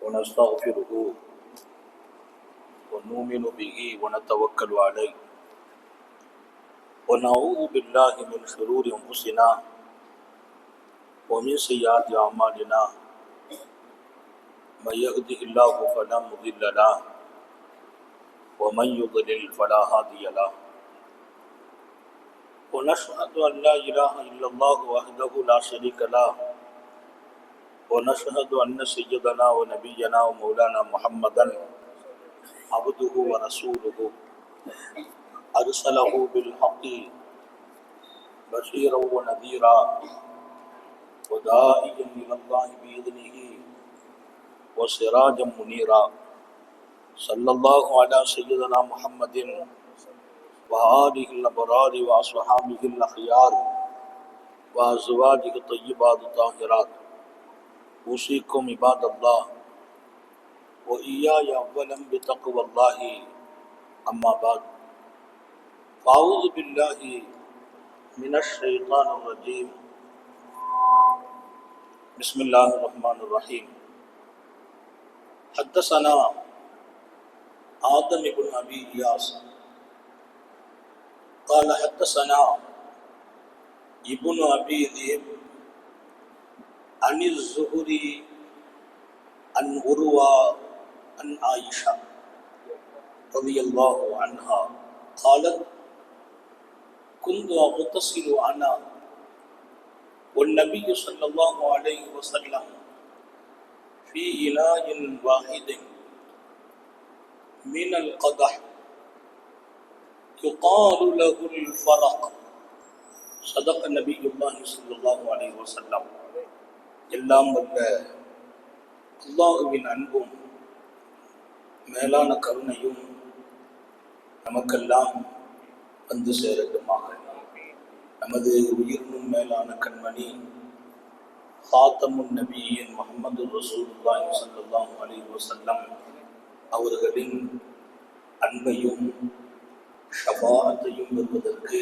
ونستغفره ونؤمن به ونتوكل عليه ونعوذ بالله من شرور أنفسنا ومن سيئات أعمالنا من يهده الله فلا مضل له ومن يضلل فلا هادي له ونشهد أن لا إله إلا الله وحده لا شريك له ونشهد أن سيدنا ونبينا ومولانا محمدا عبده ورسوله أرسله بالحق بشيرا ونذيرا وداعيا إلى الله بإذنه وسراجا منيرا صلى الله على سيدنا محمد وآله الأبرار وأصحابه الأخيار وأزواجه الطيبات الطاهرات أوصيكم عباد الله وإياي أولا بتقوى الله أما بعد فأعوذ بالله من الشيطان الرجيم بسم الله الرحمن الرحيم حدثنا آدم بن أبي إياس قال حدثنا ابن أبي ذئب عن الزهري عن عروة عن عائشة رضي الله عنها قالت كنت أغتسل أنا والنبي صلى الله عليه وسلم في إناء واحد من القدح يقال له الفرق صدق النبي الله صلى الله عليه وسلم எல்லாம் வல்ல அல்லாஹுவின் அன்பும் மேலான கருணையும் நமக்கெல்லாம் வந்து சேரட்டுமாக. நமது உயிரினும் மேலான கண்மணி ஹாத்தமுன் நபியின் முஹம்மது ரசூலுல்லாஹி ஸல்லல்லாஹு அலைஹி வஸல்லம் அவர்களின் அன்பையும் ஷஃபாஅத்தையும் பெறுவதற்கு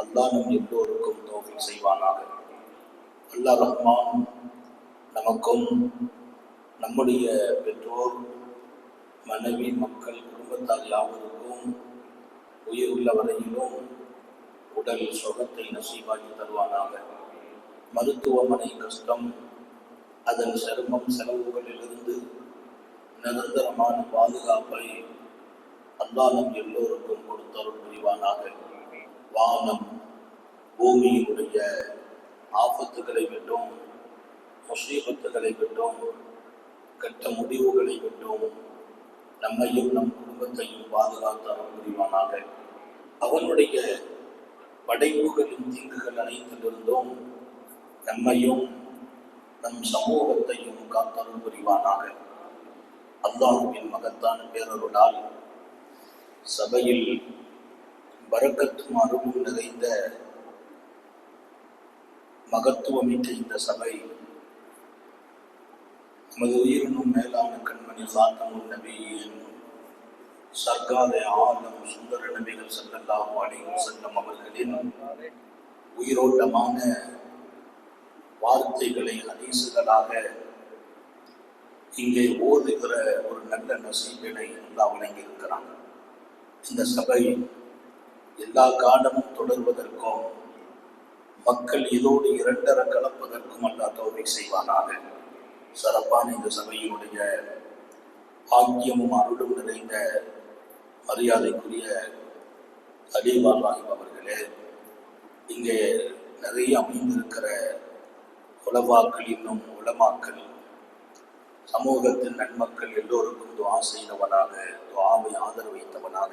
அல்லாஹ் நம் எல்லோருக்கும் தௌஃபீக் செய்வானாக. அல்லாஹ் ரஹ்மான் நமக்கும் நம்முடைய பெற்றோர் மனைவி மக்கள் குடும்பத்தார் யாவருக்கும் உயிர் உள்ள வரையிலும் உடல் சுகத்தை நசீபாக்கி தருவானாக. மருத்துவமனை கஷ்டம் அதன் சிரமம் செலவுகளிலிருந்து நிரந்தரமான பாதுகாப்பை அல்லாஹ் நம் எல்லோருக்கும் கொடுத்தருள் புரிவானாக. வானம் பூமியினுடைய ஆபத்துகளை விட்டும் முசீபத்துகளை விட்டும் கெட்ட முடிவுகளை விட்டும் நம்மையும் நம் குடும்பத்தையும் பாதுகாத்து புரிவானாக. அவனுடைய படைப்புகளின் தீங்குகள் அனைத்திலிருந்தும் நம்மையும் நம் சமூகத்தையும் காத்தருள் புரிவானாக. அல்லாஹுவின் மகத்தான பேரருளால் சபையில் பரக்கத்தும் அருளும் நிறைந்த மகத்துவமிக்க இந்த சபை நமது உயிரினும் மேலான கண்மணி ஹாத்தமுன் நபியின் சர்க்காரே ஆலம் சுந்தர நபிகள் ஸல்லல்லாஹு அலைஹி வஸல்லம் அவர்களின் உயிரோட்டமான வார்த்தைகளை ஹதீசுகளாக இங்கே ஓதுகிற ஒரு நல்ல நசீபினை அல்லாஹ் வழங்கியிருக்கிறான். இந்த சபை எல்லா காலமும் தொடர்வதற்கும் மக்கள் இதோடு இரண்டர கலப்பதற்கும் அல்லாஹ் தௌஃபீக் செய்வானாக. சிறப்பான இந்த சபையினுடைய ஆக்கியமும் அருளும் நிறைந்த மரியாதைக்குரிய அலீவா சாஹிப் அவர்களே, இங்கே நிறைய அமைந்திருக்கிற உலமாக்கள், இன்னும் உலமாக்கள், சமூகத்தின் நன்மக்கள் எல்லோருக்கும் துஆ செய்தவனாக, துஆவை ஆதரவு வைத்தவனாக,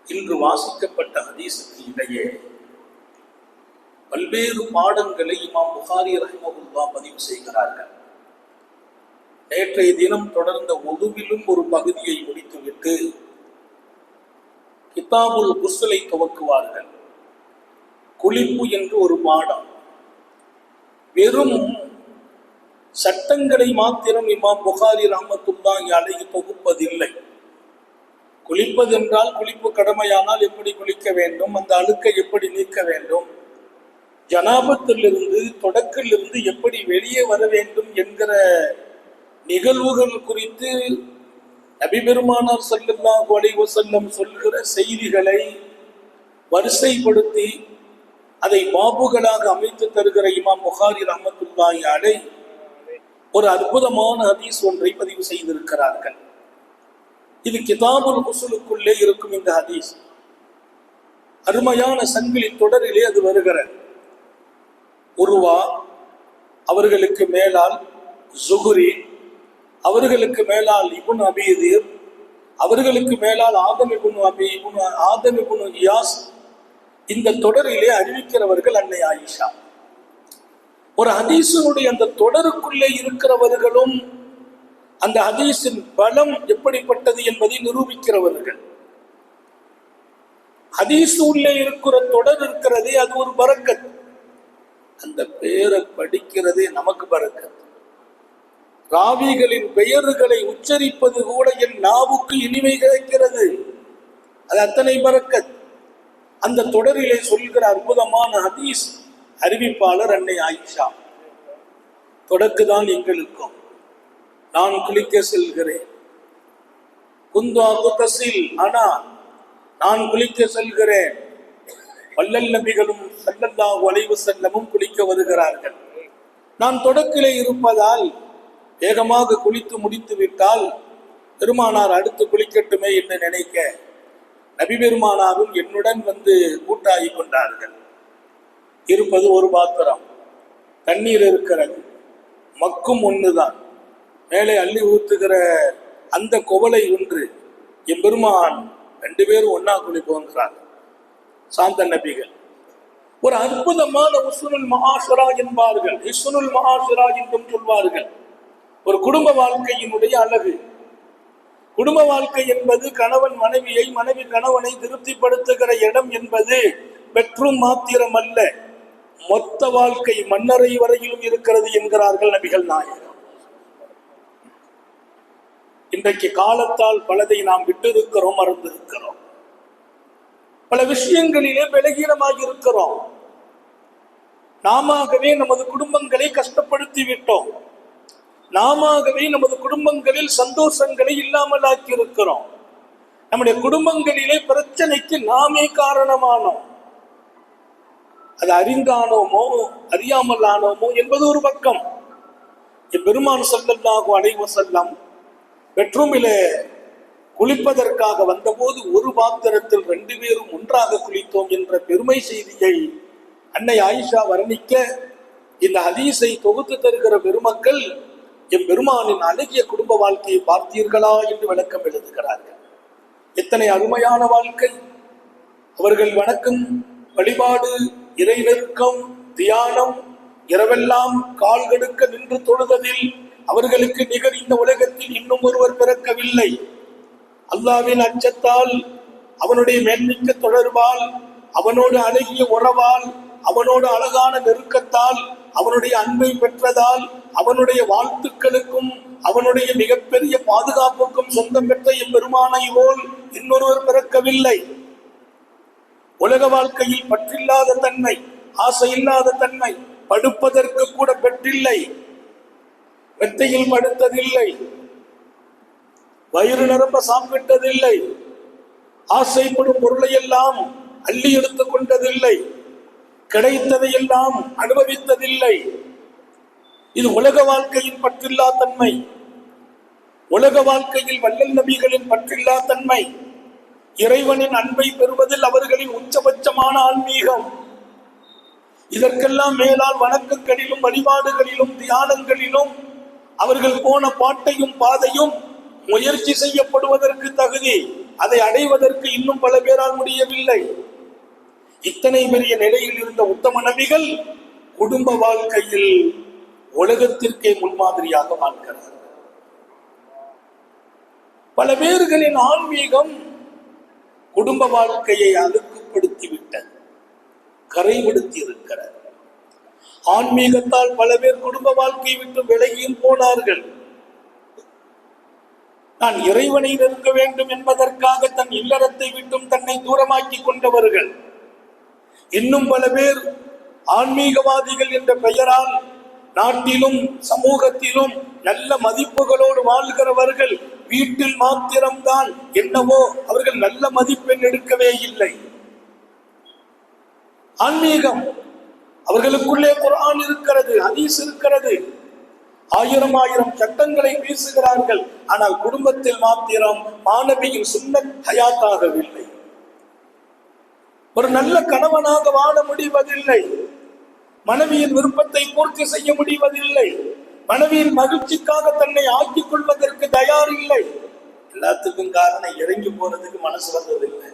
இன்று வாசிக்கப்பட்ட ஹதீஸுக்கு இடையே பல்வேறு பாடங்களை இமாம் புகாரி ரஹ்மஹுல்லாஹ் பதிவு செய்கிறார்கள். நேற்றைய தினம் தொடர்ந்த ஒதுவிலும் ஒரு பகுதியை முடித்துவிட்டு கிதாபுல் குஸ்லை துவக்குவார்கள். குளிப்பு என்று ஒரு பாடம். வெறும் சட்டங்களை மாத்திரம் இமாம் புகாரி ரஹ்மத்துல்லாஹி அலைஹி தொகுப்பதில்லை. குளிப்பதென்றால் குளிப்பு கடமையானால் எப்படி குளிக்க வேண்டும், அந்த அழுக்கை எப்படி நீக்க வேண்டும், ஜனாபத்திலிருந்து தொடக்கிலிருந்து எப்படி வெளியே வர வேண்டும் என்கிற நிகழ்வுகள் குறித்து நபி பெருமானார் ஸல்லல்லாஹு அலைஹி வஸல்லம் சொல்கிற செய்திகளை வரிசைப்படுத்தி அதை பாபுகளாக அமைத்து தருகிற இமாம் புகாரி ரஹ்மத்துல்லாஹி அலைஹி ஒரு அற்புதமான ஹதீஸ் ஒன்றை பதிவு செய்திருக்கிறார்கள். இது கிதாபுல் உஸூலுக்குள்ளே இருக்கும் இந்த ஹதீஸ். அருமையான சங்கிலி தொடரிலே அது வருகிறது. உருவா, அவர்களுக்கு மேலால் ஜுஹ்ரி, அவர்களுக்கு மேலால் இப்னு அபீ தீர், அவர்களுக்கு மேலால் ஆதம் இப்னு இயாஸ். இந்த தொடரிலே அறிவிக்கிறவர்கள் அன்னை ஆயிஷா. ஒரு ஹதீஸினுடைய அந்த தொடருக்குள்ளே இருக்கிறவர்களும் அந்த ஹதீஸின் பலம் எப்படிப்பட்டது என்பதை நிரூபிக்கிறவர்கள். ஹதீஸ் உள்ளே இருக்கிற தொடர் இருக்கிறதே, அது ஒரு பரக்கத். அந்த பெயரை படிக்கிறதே நமக்கு பரக்கத். ராவிகளின் பெயர்களை உச்சரிப்பது கூட என் நாவுக்கு இனிமை கிடைக்கிறது. அது அத்தனை பரக்கத். அந்த தொடரிலே சொல்கிற அற்புதமான ஹதீஸ் அறிவிப்பாளர் அன்னை ஆயிஷா. தொடக்குதான் எங்களுக்கும். நான் குளிக்க செல்கிறேன். குந்தா குதசில், ஆனா நான் குளிக்க செல்கிறேன். வல்லல் நபிகளும் ஸல்லல்லாஹு அலைஹி வஸல்லமும் குளிக்க வருகிறார்கள். நான் தொடக்கிலே இருப்பதால் வேகமாக குளித்து முடித்து விட்டால் பெருமானார் அடுத்து குளிக்கட்டுமே என்று நினைக்க நபி பெருமானாரும் என்னுடன் வந்து கூட்டாகி கொண்டார்கள். இருப்பது ஒரு பாத்திரம், தண்ணீர் இருக்கிறது, மக்கும் ஒன்றுதான், மேலே அள்ளி ஊத்துகிற அந்த குவளை ஒன்று. என் பெருமான் 2 பேரும் ஒன்னா குளிப்போங்கிறாங்க. சாந்த நபிகள் ஒரு அற்புதமான உஸ்னுல் மஆஷரா என்பார்கள், இஸ்னுல் மஆஷரா என்றும் சொல்வார்கள். ஒரு குடும்ப வாழ்க்கையினுடைய அழகு. குடும்ப வாழ்க்கை என்பது கணவன் மனைவியை, மனைவி கணவனை திருப்திப்படுத்துகிற இடம் என்பது பெற்றும் மாத்திரம் அல்ல, மொத்த வாழ்க்கை மன்னரை வரையிலும் இருக்கிறது என்கிறார்கள் நபிகள் நாயகம். இன்றைக்கு காலத்தால் பலதை நாம் விட்டிருக்கிறோம், மறந்திருக்கிறோம். பல விஷயங்களிலே பலகீனமாக இருக்கிறோம். நாமவே நமது குடும்பங்களை கஷ்டப்படுத்தி விட்டோம். நாமவே நமது குடும்பங்களில் சந்தோஷங்களை இல்லாமல் ஆக்கி இருக்கிறோம். நம்முடைய குடும்பங்களிலே பிரச்சனைக்கு நாமே காரணமானோம். அது அறிந்தானோமோ அறியாமல் ஆனோமோ என்பது ஒரு பக்கம். பெருமான் ஸல்லல்லாஹு அலைஹி வஸல்லம் பெட்ரூமிலே குளிப்பதற்காக வந்தபோது ஒரு பாத்திரத்தில் 2 பேரும் ஒன்றாக குளித்தோம் என்ற பெருமை செய்தியை அன்னை ஆயிஷா வர்ணிக்க, இந்த ஹதீஸை தொகுத்து தருகிற பெருமக்கள் என் பெருமானின் அழகிய குடும்ப வாழ்க்கையை பார்த்தீர்களா என்று விளக்கம் எழுதுகிறார்கள். எத்தனை அருமையான வாழ்க்கை! அவர்கள் வணக்கம், வழிபாடு, இறை நெருக்கம், தியானம், இரவெல்லாம் கால் கடுக்க நின்று தொழுததில் அவர்களுக்கு நிகர் இந்த உலகத்தில் இன்னும் ஒருவர் பிறக்கவில்லை. அல்லாஹ்வின் அச்சத்தால், அவனுடைய மேன்மிக்க தொடர்பால், அவனோடு அழகிய உறவால், அவனோடு அழகான நெருக்கத்தால், அவனுடைய அன்பை பெற்றதால், அவனுடைய வாழ்த்துக்களுக்கும் அவனுடைய மிகப்பெரிய பாதுகாப்புக்கும் சொந்தம் பெற்ற எம்பெருமானை போல் இன்னொருவர் பிறக்கவில்லை. உலக வாழ்க்கையில் பற்றில்லாத தன்மை, ஆசை இல்லாத தன்மை, படுப்பதற்கு கூட பெற்றில்லை, மெத்தையில் படுத்ததில்லை, வயிறு நிரம்ப சாப்பிட்டதில்லை, ஆசைப்படும் பொருளையெல்லாம் அள்ளி எடுத்துக் கொண்டதில்லை, கிடைத்ததையெல்லாம் அனுபவித்ததில்லை. இது உலக வாழ்க்கையின் பற்றில்லா தன்மை. உலக வாழ்க்கையில் வல்லல் நபிகளின் பற்றில்லா தன்மை, இறைவனின் அன்பை பெறுவதில் அவர்களின் உச்சபட்சமான ஆன்மீகம். இதற்கெல்லாம் மேலால் வணக்கங்களிலும் வழிபாடுகளிலும் தியானங்களிலும் அவர்கள் போன பாட்டையும் பாதையும் முயற்சி செய்யப்படுவதற்கு தகுதி. அதை அடைவதற்கு இன்னும் பல பேரால் முடியவில்லை. இத்தனை பெரிய நிலையில் இருந்த உத்தம நபிகள் குடும்ப வாழ்க்கையில் உலகத்திற்கே முன்மாதிரியாக வாழ்கிறார். பல பேர்களின் ஆன்மீகம் குடும்ப வாழ்க்கையை அழுக்குப்படுத்திவிட்டது, கரைபடுத்தி இருக்கிறார். ஆன்மீகத்தால் பல பேர் குடும்ப வாழ்க்கையை விட்டு விலகியும் போனார்கள். நான் இறைவனை நெருங்க வேண்டும் என்பதற்காக தன் இல்லறத்தை விட்டும் தன்னை தூரமாக்கி கொண்டவர்கள். இன்னும் பல பேர் ஆன்மீகவாதிகள் என்ற பெயரால் நாட்டிலும் சமூகத்திலும் நல்ல மதிப்புகளோடு வாழ்கிறவர்கள் வீட்டில் மாத்திரம்தான் என்னவோ அவர்கள் நல்ல மதிப்பெண் எடுக்கவே இல்லை. ஆன்மீகம் அவர்களுக்குள்ளே குர்ஆன் இருக்கிறது, ஹதீஸ் இருக்கிறது, ஆயிரம் ஆயிரம் சட்டங்களை பேசுகிறார்கள். ஆனால் குடும்பத்தில் மாத்திரம் மாணவியின் சுன்னத் ஹயாத்தாகவில்லை. ஒரு நல்ல கணவனாக வாழ முடிவதில்லை, மனைவியின் விருப்பத்தை பூர்த்தி செய்ய முடிவதில்லை, மனைவியின் மகிழ்ச்சிக்காக தன்னை ஆக்கிக் கொள்வதற்கு தயார் இல்லை. எல்லாத்துக்கும் காரணம் இறங்கி போறதுக்கு மனசு வந்ததில்லை.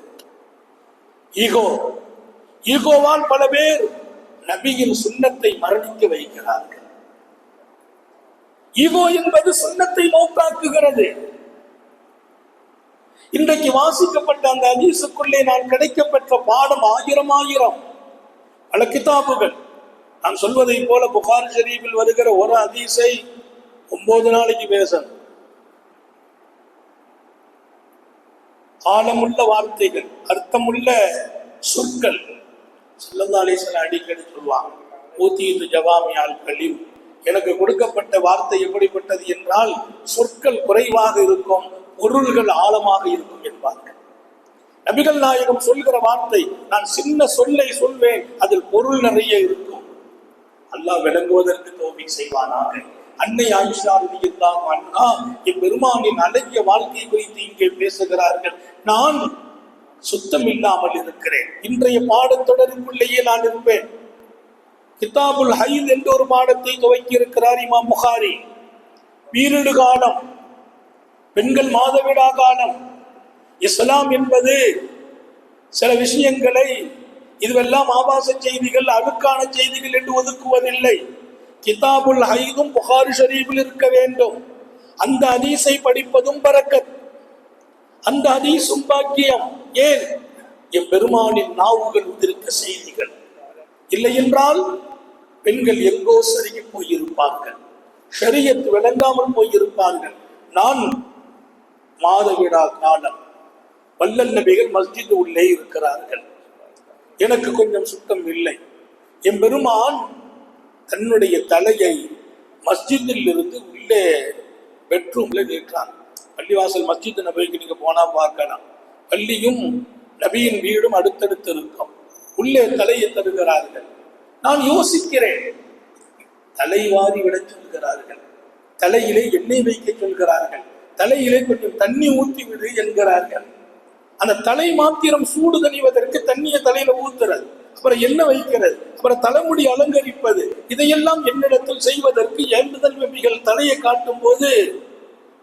ஈகோவால் பல பேர் நபியின் சுன்னத்தை மரணிக்க வைக்கிறார்கள். ஈகோ என்பது சுன்னத்தை மௌத்தாக்குகிறது. இன்றைக்கு வாசிக்கப்பட்ட அந்த ஹதீஸுக்குள்ளே நான் கிடைக்கப்பெற்ற பாடம் ஆயிரம் ஆயிரம் பல கிதாபுகள். நான் சொல்வதை போல புகாரி ஷரீஃபில் வருகிற ஒரு ஹதீஸை 9 நாளைக்கு பேசணும். ஆழமுள்ள வார்த்தைகள், அர்த்தமுள்ள சொற்கள். ஸல்லல்லாஹு அலைஹி வஸல்லம் அடிக்கடி சொல்வாங்க, ஊதீது ஜவாமிஅல் கலீம், எனக்கு கொடுக்கப்பட்ட வார்த்தை எப்படிப்பட்டது என்றால் சொற்கள் குறைவாக இருக்கும், பொருள்கள் ஆழமாக இருக்கும் என்பார்கள். நபிகள் நாயகம் சொல்கிற வார்த்தை, நான் சின்ன சொல்லை சொல்வேன், அதில் பொருள் நிறைய இருக்கும். அல்லாஹ் விளங்குவதற்கு தௌஃபீக் செய்வானாக. அன்னை ஆயிஷா ரலியல்லாஹு அன்ஹா பெருமானின் அழகிய வாழ்க்கை குறித்து இங்கே பேசுகிறார்கள். நான் சுத்தம் இல்லாமல் இருக்கிறேன். இன்றைய பாடத்தொடருக்குள்ளேயே நான் இருப்பேன். கிதாபுல் ஹைத் என்ற ஒரு பாடத்தை துவக்கி இருக்கிறார் இமாம் புகாரி. பீரிடு காலம், பெண்கள் மாதவிடா காலம். இஸ்லாம் என்பது சில விஷயங்களை இதுவெல்லாம் ஆபாச செய்திகள், அழுக்கான செய்திகள் என்று ஒதுக்குவதில்லை. கிதாபுல் ஹைதும் புகாரி ஷரீஃபில் இருக்க வேண்டும். அந்த ஹதீஸை படிப்பதும் பரக்கத், அந்த ஹதீஸும் பாக்கியம். ஏன்? எம்பெருமானின் நாவுகள் உதிர்க்க செய்திகள். இல்லை என்றால் பெண்கள் எங்கோ சருகி போயிருப்பார்கள், ஷரியத் விளங்காமல் போயிருப்பார்கள். நான் மாதவிடா காலம், வல்லல் நபிகள் மஸ்ஜித் உள்ளே இருக்கிறார்கள், எனக்கு கொஞ்சம் சுத்தம் இல்லை. எம்பெருமான் தன்னுடைய தலையை மஸ்ஜிதில் இருந்து உள்ளே பெட்ரூம்ல நீட்டான். பள்ளிவாசல் மஸ்ஜித் நபிக்கு நீங்க போனா பார்க்கலாம், பள்ளியும் நபியின் வீடும் அடுத்தடுத்து இருக்கும். உள்ளே தலையை தருகிறார்கள். நான் யோசிக்கிறேன், தலைவாரி விட சொல்கிறார்கள், தலையிலே எண்ணெய் வைக்க சொல்கிறார்கள், தலையிலே கொஞ்சம் தண்ணி ஊற்றி விடு என்கிறார்கள். அந்த தலை மாத்திரம் சூடு தணிவதற்கு தண்ணியை தலையில ஊத்துறது, அப்புறம் எண்ணெய் வைக்கிறது, அப்புறம் தலைமுடி அலங்கரிப்பது, இதையெல்லாம் என்னிடத்தில் செய்வதற்கு ஏந்துதல் நபிகள் தலையை காட்டும் போது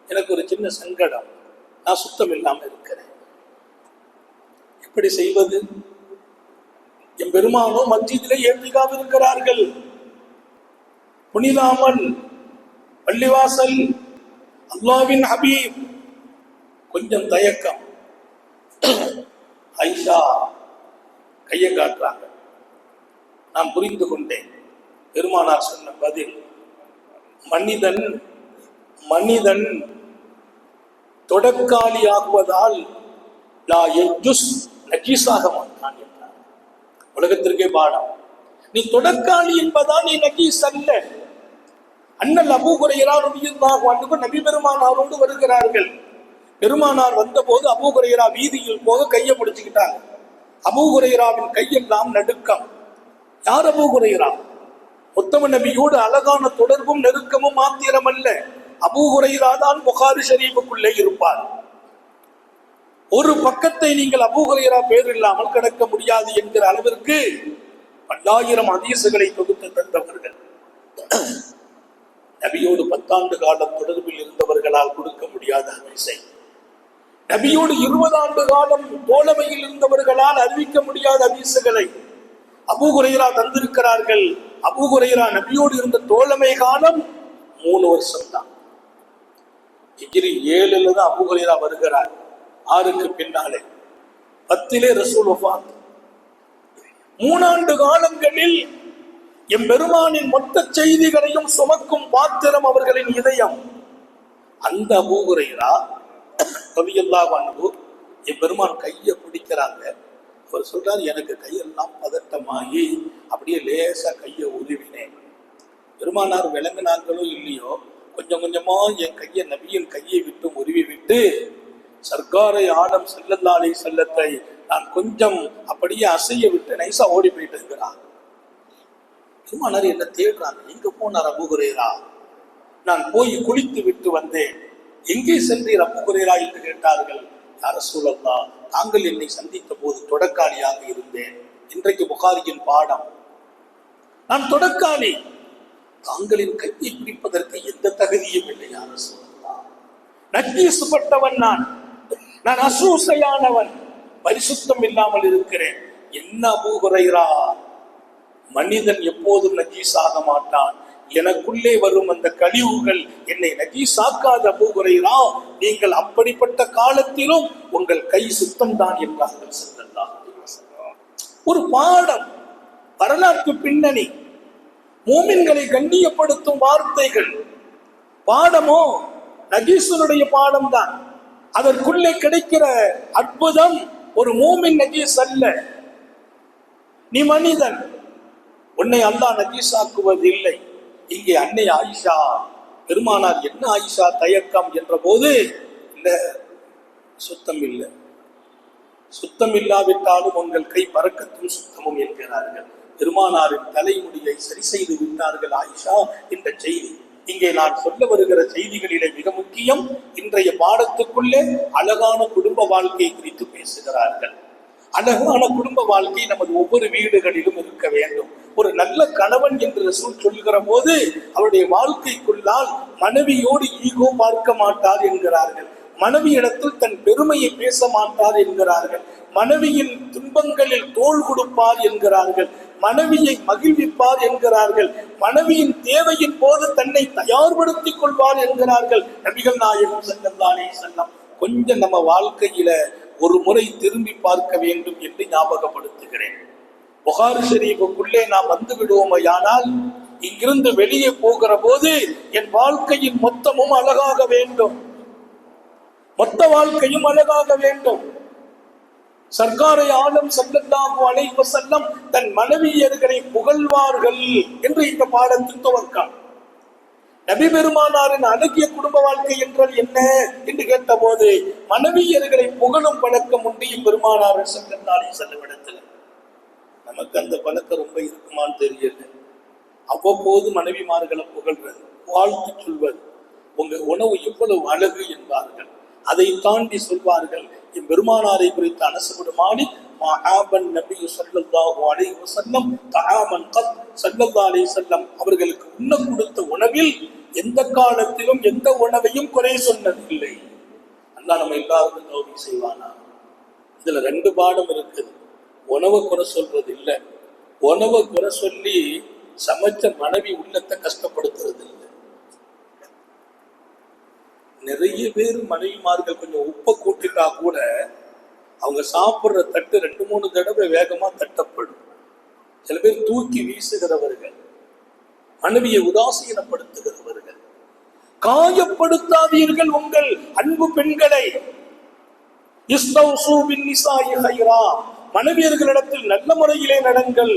எனக்கு ஒரு சின்ன சங்கடம். நான் சுத்தம் இல்லாமல் இருக்கிறேன், எப்படி செய்வது? என் பெருமானோ மஸ்ஜிதிலே ஏத்திகாஃப் இருக்கிறார்கள், புனிதாமல் பள்ளிவாசல், அல்லாஹ்வின் ஹபீப். கொஞ்சம் தயக்கம். ஐஷா கையை காட்டுறாங்க. நான் புரிந்து கொண்டேன். பெருமானார் சொன்ன பதில், மனிதன் தொடக்காலி ஆகுவதால் லா யஜுஸ் நஜீஸாக மாட்டான் என்றார். உலகத்திற்கே பாடம். நீ தொடக்காலி என்பதால் நீ நஜீஸ் அல்ல. அண்ணல் அபூ ஹுரைரா ரலியல்லாஹு அன்ஹு நபி பெருமானாரோடு வருகிறார்கள். பெருமானார் வந்த போது அபூ ஹுரைரா வீதியில் போக கையை பிடிச்சுக்கிட்டாங்க. அபூ ஹுரைராவின் கையெல்லாம் நடுக்கம். யார் அபூ ஹுரைரா? உத்தம நபியோடு அழகான தொடர்பும் நெருக்கமும் மாத்திரமல்ல, அபூ ஹுரைரா தான் புகாரி ஷரீஃபுக்குள்ளே இருப்பார். ஒரு பக்கத்தை நீங்கள் அபூ ஹுரைரா பேர் இல்லாமல் கடக்க முடியாது என்கிற அளவிற்கு 10,000 ஹதீஸுகளை தொகுத்து தந்தவர்கள். நபியோடு 10 ஆண்டு காலம் தொடர்பில் இருந்தவர்களால் கொடுக்க முடியாத ஹதீஸை, நபியோடு 20 ஆண்டு காலம் தோழமையில் இருந்தவர்களால் அறிவிக்க முடியாத ஹதீஸுகளை அபூ ஹுரைரா தந்திருக்கிறார்கள். அபூ ஹுரைரா நபியோடு இருந்த தோழமை காலம் 3 வருஷம் தான். ஹிஜ்ரி 7 தான் அபூ ஹுரைரா வருகிறார். 6க்கு பின்னாலே 10 ரசூல் வஃபாத். 3 ஆண்டு காலங்களில் எம் பெருமானின் மொத்த செய்திகளையும் சுமக்கும் பாத்திரம் அவர்களின் இதயம். அந்த அபூ ஹுரைரா ரலியல்லாஹு அன்ஹு என் பெருமான் கையை பிடிக்கிறாங்க. அவர் சொல்றாரு, எனக்கு கையெல்லாம் பதட்டமாகி அப்படியே லேசா கையை உருவினேன். பெருமானார் விளங்கினார்களோ இல்லையோ, கொஞ்சம் கொஞ்சமா என் கையை நபியின் கையை விட்டு உருவி விட்டு சர்க்காரை ஆலம் ஸல்லல்லாஹு அலைஹி வஸல்லத்தை நான் கொஞ்சம் அப்படியே அசைய விட்டு நைசா ஓடி போயிட்டு இருக்கிறான். பெருமானார் என்ன தேடுறாங்க. எங்க போனார் அபூ ஹுரைரா? நான் போய் குளித்து விட்டு வந்தேன். எங்கே சென்றீர் அபூ ஹுரைரா என்று கேட்டார்கள். யா ரசூலல்லாஹ், தாங்கள் என்னை சந்தித்த போது தொடக்காளியாக இருந்தேன். இன்றைக்கு புகாரியின் பாடம். நான் தொடக்காளி. தாங்களின் கையை பிடிப்பதற்கு எந்த தகுதியும் இல்லை. யா ரசூலல்லாஹ், நஜீசுப்பட்டவன் நான் அசூசையானவன், பரிசுத்தம் இல்லாமல் இருக்கிறேன். என்ன அபூ ஹுரைரா, மனிதன் எப்போதும் நஜீஸாக மாட்டான். எனக்குள்ளே வரும் அந்த கழிவுகள் என்னை நஜீஸாக்காத அபூ ஹுரைரா, நீங்கள் அப்படிப்பட்ட காலத்திலும் உங்கள் கை சுத்தம் தான் என்றார்கள் ஸல்லல்லாஹு அலைஹி வஸல்லம். ஒரு பாடம், வரலாற்று பின்னணி, மூமின்களை கண்ணியப்படுத்தும் வார்த்தைகள். பாடமோ நஜீஸனுடைய பாடம் தான். அதற்குள்ளே கிடைக்கிற அற்புதம், ஒரு மூமின் நஜீஸ் அல்ல, நீ மனிதன், உன்னை அல்லாஹ் நஜீஸாக்குவது இல்லை. இங்கே அன்னை ஆயிஷா, பெருமானார் என்ன ஆயிஷா தயக்கம் என்ற போது, இல்ல சுத்தம் இல்லை, சுத்தம் இல்லாவிட்டாலும் உங்கள் கை பறக்கத்தும் சுத்தமும் என்கிறார்கள். பெருமானாரின் தலைமுடியை சரி செய்து விட்டார்கள் ஆயிஷா என்ற செய்தி. இங்கே நான் சொல்ல வருகிற செய்திகளிலே மிக முக்கியம். இன்றைய பாடத்துக்குள்ளே அழகான குடும்ப வாழ்க்கை குறித்து பேசுகிறார்கள். அழகான குடும்ப வாழ்க்கை நமது ஒவ்வொரு வீடுகளிலும் இருக்க வேண்டும். ஒரு நல்ல கணவன் என்று ரசூல் சொல்கிற போது அவருடைய வாழ்க்கைக்குள்ளால் மனைவியோடு ஈகோ பார்க்க மாட்டார் என்கிறார்கள். மனைவியிடத்தில் தன் பெருமையை பேச மாட்டார் என்கிறார்கள். மனைவியின் துன்பங்களில் தோள் கொடுப்பார் என்கிறார்கள். மனைவியை மகிழ்விப்பார் என்கிறார்கள். மனைவியின் தேவையின் போது தன்னை தயார்படுத்திக் கொள்வார் என்கிறார்கள் நபிகள் நாயகம் ஸல்லல்லாஹு அலைஹி வஸல்லம். கொஞ்சம் நம்ம வாழ்க்கையில ஒரு முறை திரும்பி பார்க்க வேண்டும் என்று ஞாபகப்படுத்துகிறேன். புகாரி ஷரீஃபுக்குள்ளே நாம் வந்து விடுவோமையானால், இங்கிருந்து வெளியே போகிற போது என் வாழ்க்கையின் மொத்தமும் அழகாக வேண்டும், மொத்த வாழ்க்கையும் அழகாக வேண்டும். சர்க்காரை ஆலம் ஸல்லல்லாஹு அலைஹி வஸல்லம் தன் மனைவியர்களை புகழ்வார்கள் என்று இந்த பாடத்தின் துவக்கம். நபி பெருமானாரின் அழகிய குடும்ப வாழ்க்கை என்றால் என்ன என்று கேட்ட போது, மனைவியர்களை புகழும் பழக்கம் உண்டு பெருமானார் ஸல்லல்லாஹு அலைஹி வஸல்லம் இடத்துல. நமக்கு அந்த பழக்கம் ரொம்ப இருக்குமான்னு தெரியல. அவ்வப்போது மனைவிமார்களை புகழ்றது, வாழ்த்து சொல்வது, உங்க உணவு எவ்வளவு அழகு என்பார்கள். அதை தாண்டி சொல்வார்கள், என் பெருமானாரை குறித்து அனசுபடுமானி மஹாபன் நபி ஸல்லல்லாஹு அலைஹி வஸல்லம் தஆமன் கத் ஸல்லல்லாஹு அலைஹி வஸல்லம் அவர்களுக்கு உண்ண கொடுத்த உணவில் எந்த காலத்திலும் எந்த உணவையும் குறை சொன்னதில்லை. அல்லாஹ் நம்ம எல்லாருக்கும் தௌபீக் செய்வானா. இதுல ரெண்டு பாடம் இருக்குது. உணவை குறை சொல்றது இல்லை, உணவை குறை சொல்லி சமைச்ச மனைவி உள்ளத்தை கஷ்டப்படுத்துறது இல்லை. நிறைய பேர் மனைவிமார்கள் கொஞ்சம் உப்பை கூட்டிட்டா கூட அவங்க சாப்பிட்ற தட்டு 2-3 தடவை வேகமா தட்டப்படும். சில பேர் தூக்கி வீசுகிறவர்கள், மனைவியை உதாசீனப்படுத்துகிறவர்கள். காயப்படுத்தாதீர்கள் உங்கள் அன்பு பெண்களை. இஸ்தௌசு பின் நிசாஇ ஹைரா, மனைவியர்களிடத்தில் நல்ல முறையிலே நடங்கள்.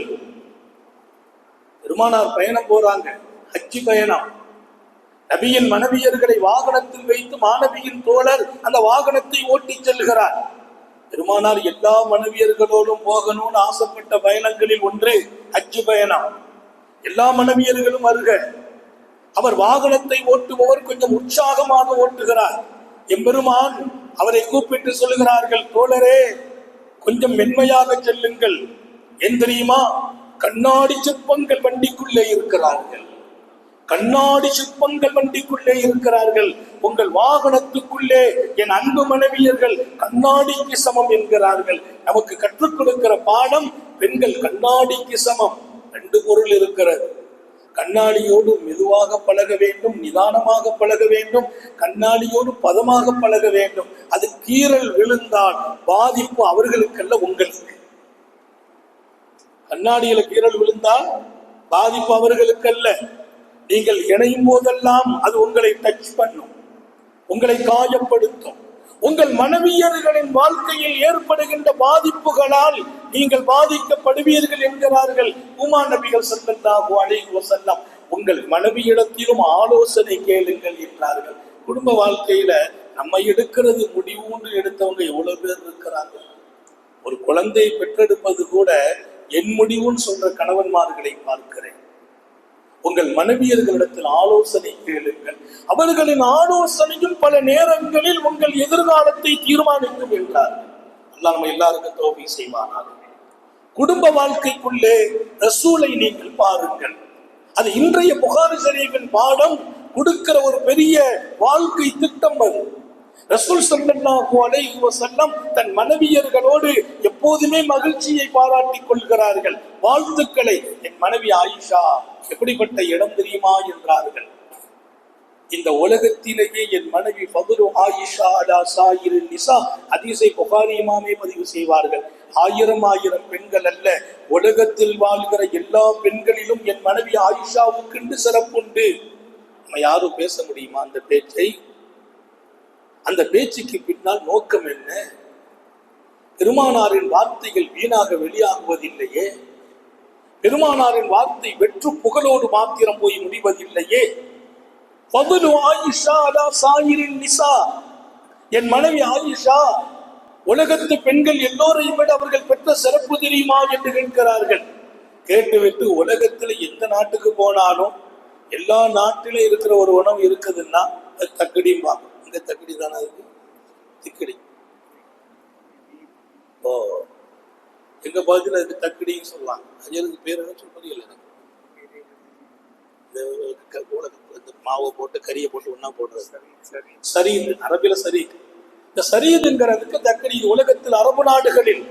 பெருமானார் பயணம் போறாங்க, ஹஜ்ஜி பயணம். நபியின் மனைவியர்களை வாகனத்தில் வைத்து மாணவியின் தோழர் அந்த வாகனத்தை ஓட்டி செல்கிறார். பெருமானார் எல்லா மனைவியர்களோடும் போகணும்னு ஆசைப்பட்ட பயணங்களில் ஒன்று ஹஜ்ஜி பயணம். எல்லா மனைவியர்களும் வருக. அவர் வாகனத்தை ஓட்டுபவர் கொஞ்சம் உற்சாகமாக ஓட்டுகிறார். எம்பெருமான் அவரை கூப்பிட்டு சொல்லுகிறார்கள், தோழரே கொஞ்சம் மென்மையாக செல்லுங்கள். ஏன் தெரியுமா? கண்ணாடி சிற்பங்கள் வண்டிக்குள்ளே இருக்கிறார்கள், கண்ணாடி சிற்பங்கள் வண்டிக்குள்ளே இருக்கிறார்கள். உங்கள் வாகனத்துக்குள்ளே என் அன்பு மனைவியர்கள் கண்ணாடிக்கு சமம் என்கிறார்கள். நமக்கு கற்றுக் கொடுக்கிற பாடம், பெண்கள் கண்ணாடிக்கு சமம். 2 பொருள் இருக்கிறது. கண்ணாடியோடு மெதுவாக பழக வேண்டும், நிதானமாக பழக வேண்டும். கண்ணாடியோடு பதமாக பழக வேண்டும். அது கீறல் விழுந்தால் பாதிப்பு அவர்களுக்கல்ல, உங்களுக்கு. கண்ணாடியில கீறல் விழுந்தால் பாதிப்பு அவர்களுக்கல்ல. நீங்கள் இணையும் போதெல்லாம் அது உங்களை டச் பண்ணும், உங்களை காயப்படுத்தும். உங்கள் மனைவியர்களின் வாழ்க்கையில் ஏற்படுகின்ற பாதிப்புகளால் நீங்கள் பாதிக்கப்படுவீர்கள் என்கிறார்கள் உமா நபிகள் ஸல்லல்லாஹு அலைஹி வஸல்லம். உங்கள் மனைவியிடத்திலும் ஆலோசனை கேளுங்கள் என்றார்கள். குடும்ப வாழ்க்கையில நம்ம எடுக்கிறது முடிவுன்னு எடுத்தவங்க எவ்வளவு பேர் இருக்கிறாங்க. ஒரு குழந்தையை பெற்றெடுப்பது கூட என் முடிவுன்னு சொல்ற கணவன்மார்களை பார்க்கிறேன். உங்கள் மனைவியர்களிடத்தில் ஆலோசனை கேளுங்கள், அவர்களின் ஆலோசனையும் பல நேரங்களில் உங்கள் எதிர்காலத்தை தீர்மானிக்கும் என்றார்கள். அல்லாஹ் நம்ம எல்லாருக்கும் தௌபீக் செய்வானாக. குடும்ப வாழ்க்கைக்குள்ளே ரசூலை நீங்கள் பாருங்கள். அது இன்றைய புகாரி ஷரீஃபின் பாடம் கொடுக்கிற ஒரு பெரிய வாழ்க்கை திட்டம். அது ரசூல் ஸல்லல்லாஹு அலைஹி வஸல்லம் தன் மனைவியர்களோடு எப்போதுமே மகிழ்ச்சியை பாராட்டிக் கொள்கிறார்கள், வாழ்த்துக்களை. என் மனைவி ஆயிஷா எப்படிப்பட்ட இடம் தெரியுமா என்றார்கள். இந்த உலகத்திலேயே என் மனைவி ஃபதுலு ஆயிஷா அலா சாயிரின் நிசா, ஹதீஸை புகாரி இமாமே பதிவு செய்வார்கள். ஆயிரம் பெண்கள் அல்ல, உலகத்தில் வாழ்கிற எல்லா பெண்களிலும் என் மனைவி ஆயிஷாவுக்கு என்று சிறப்புண்டு. நம்ம யாரும் பேச முடியுமா அந்த பேச்சை? அந்த பேச்சுக்கு பின்னால் நோக்கம் என்ன? பெருமானாரின் வார்த்தைகள் வீணாக வெளியாகுவதில்லையே, பெருமானாரின் வார்த்தை வெற்று புகழோடு மாத்திரம் போய் முடிவதில்லையே. ஃபதுலு ஆயிஷா அலா சாயிரின் நிசா, என் மனைவி ஆயிஷா உலகத்து பெண்கள் எல்லோரையும் விட அவர்கள் பெற்ற சிறப்பு தெரியுமா என்று கேட்கிறார்கள். கேட்டுவிட்டு உலகத்துல எந்த நாட்டுக்கு போனாலும் எல்லா நாட்டிலும் இருக்கிற ஒரு உணவு இருக்குதுன்னா அது தக்கடியும் பார்க்கும். இங்க தக்கடி தானே இருக்கு, திக்கடி. ஓ, எங்க பகுதியில் அதுக்கு தக்கடின்னு சொல்லுவாங்க. அதுக்கு பேர் என்ன சொல்றீங்க? மாவை போட்டு கறியை போட்டு ஒன்னா போடுறது சரி, அரபில சரி. இந்த சரீதுங்கிறதுக்கு தக்கடி உலகத்தில் அரபு நாடுகளில்,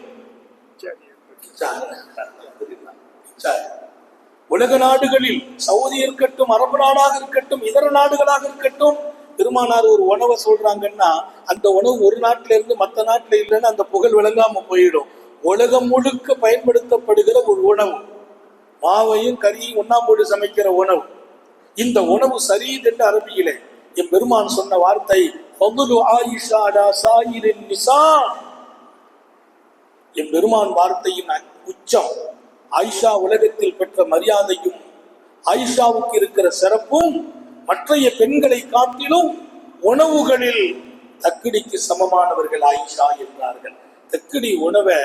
உலக நாடுகளில், சவுதி இருக்கட்டும், அரபு நாடாக இருக்கட்டும், இதர நாடுகளாக இருக்கட்டும், பெருமானார் ஒரு உணவை சொல்றாங்கன்னா அந்த உணவு ஒரு நாட்டில இருந்து மற்ற நாட்டில இல்லைன்னு அந்த புகழ் விளங்காம போயிடும். உலகம் முழுக்க பயன்படுத்தப்படுகிற ஒரு உணவு, மாவையும் கறியும் ஒன்னா போட்டு சமைக்கிற உணவு. இந்த உணவு சரீத் என்று அரபியிலே என் பெருமான் சொன்ன வார்த்தை ஃபதுலு ஆயிஷா அலா சாயிரின் நிசா. என் பெருமான் வார்த்தையின் உச்சம் ஆயிஷா உலகத்தில் பெற்ற மரியாதையும் ஆயிஷாவுக்கு இருக்கிற சிறப்பும் மற்றைய பெண்களை காட்டிலும் உணவுகளில் தக்கிடிக்கு சமமானவர்கள் ஆயிஷா என்றார்கள். தக்கிடி உணவை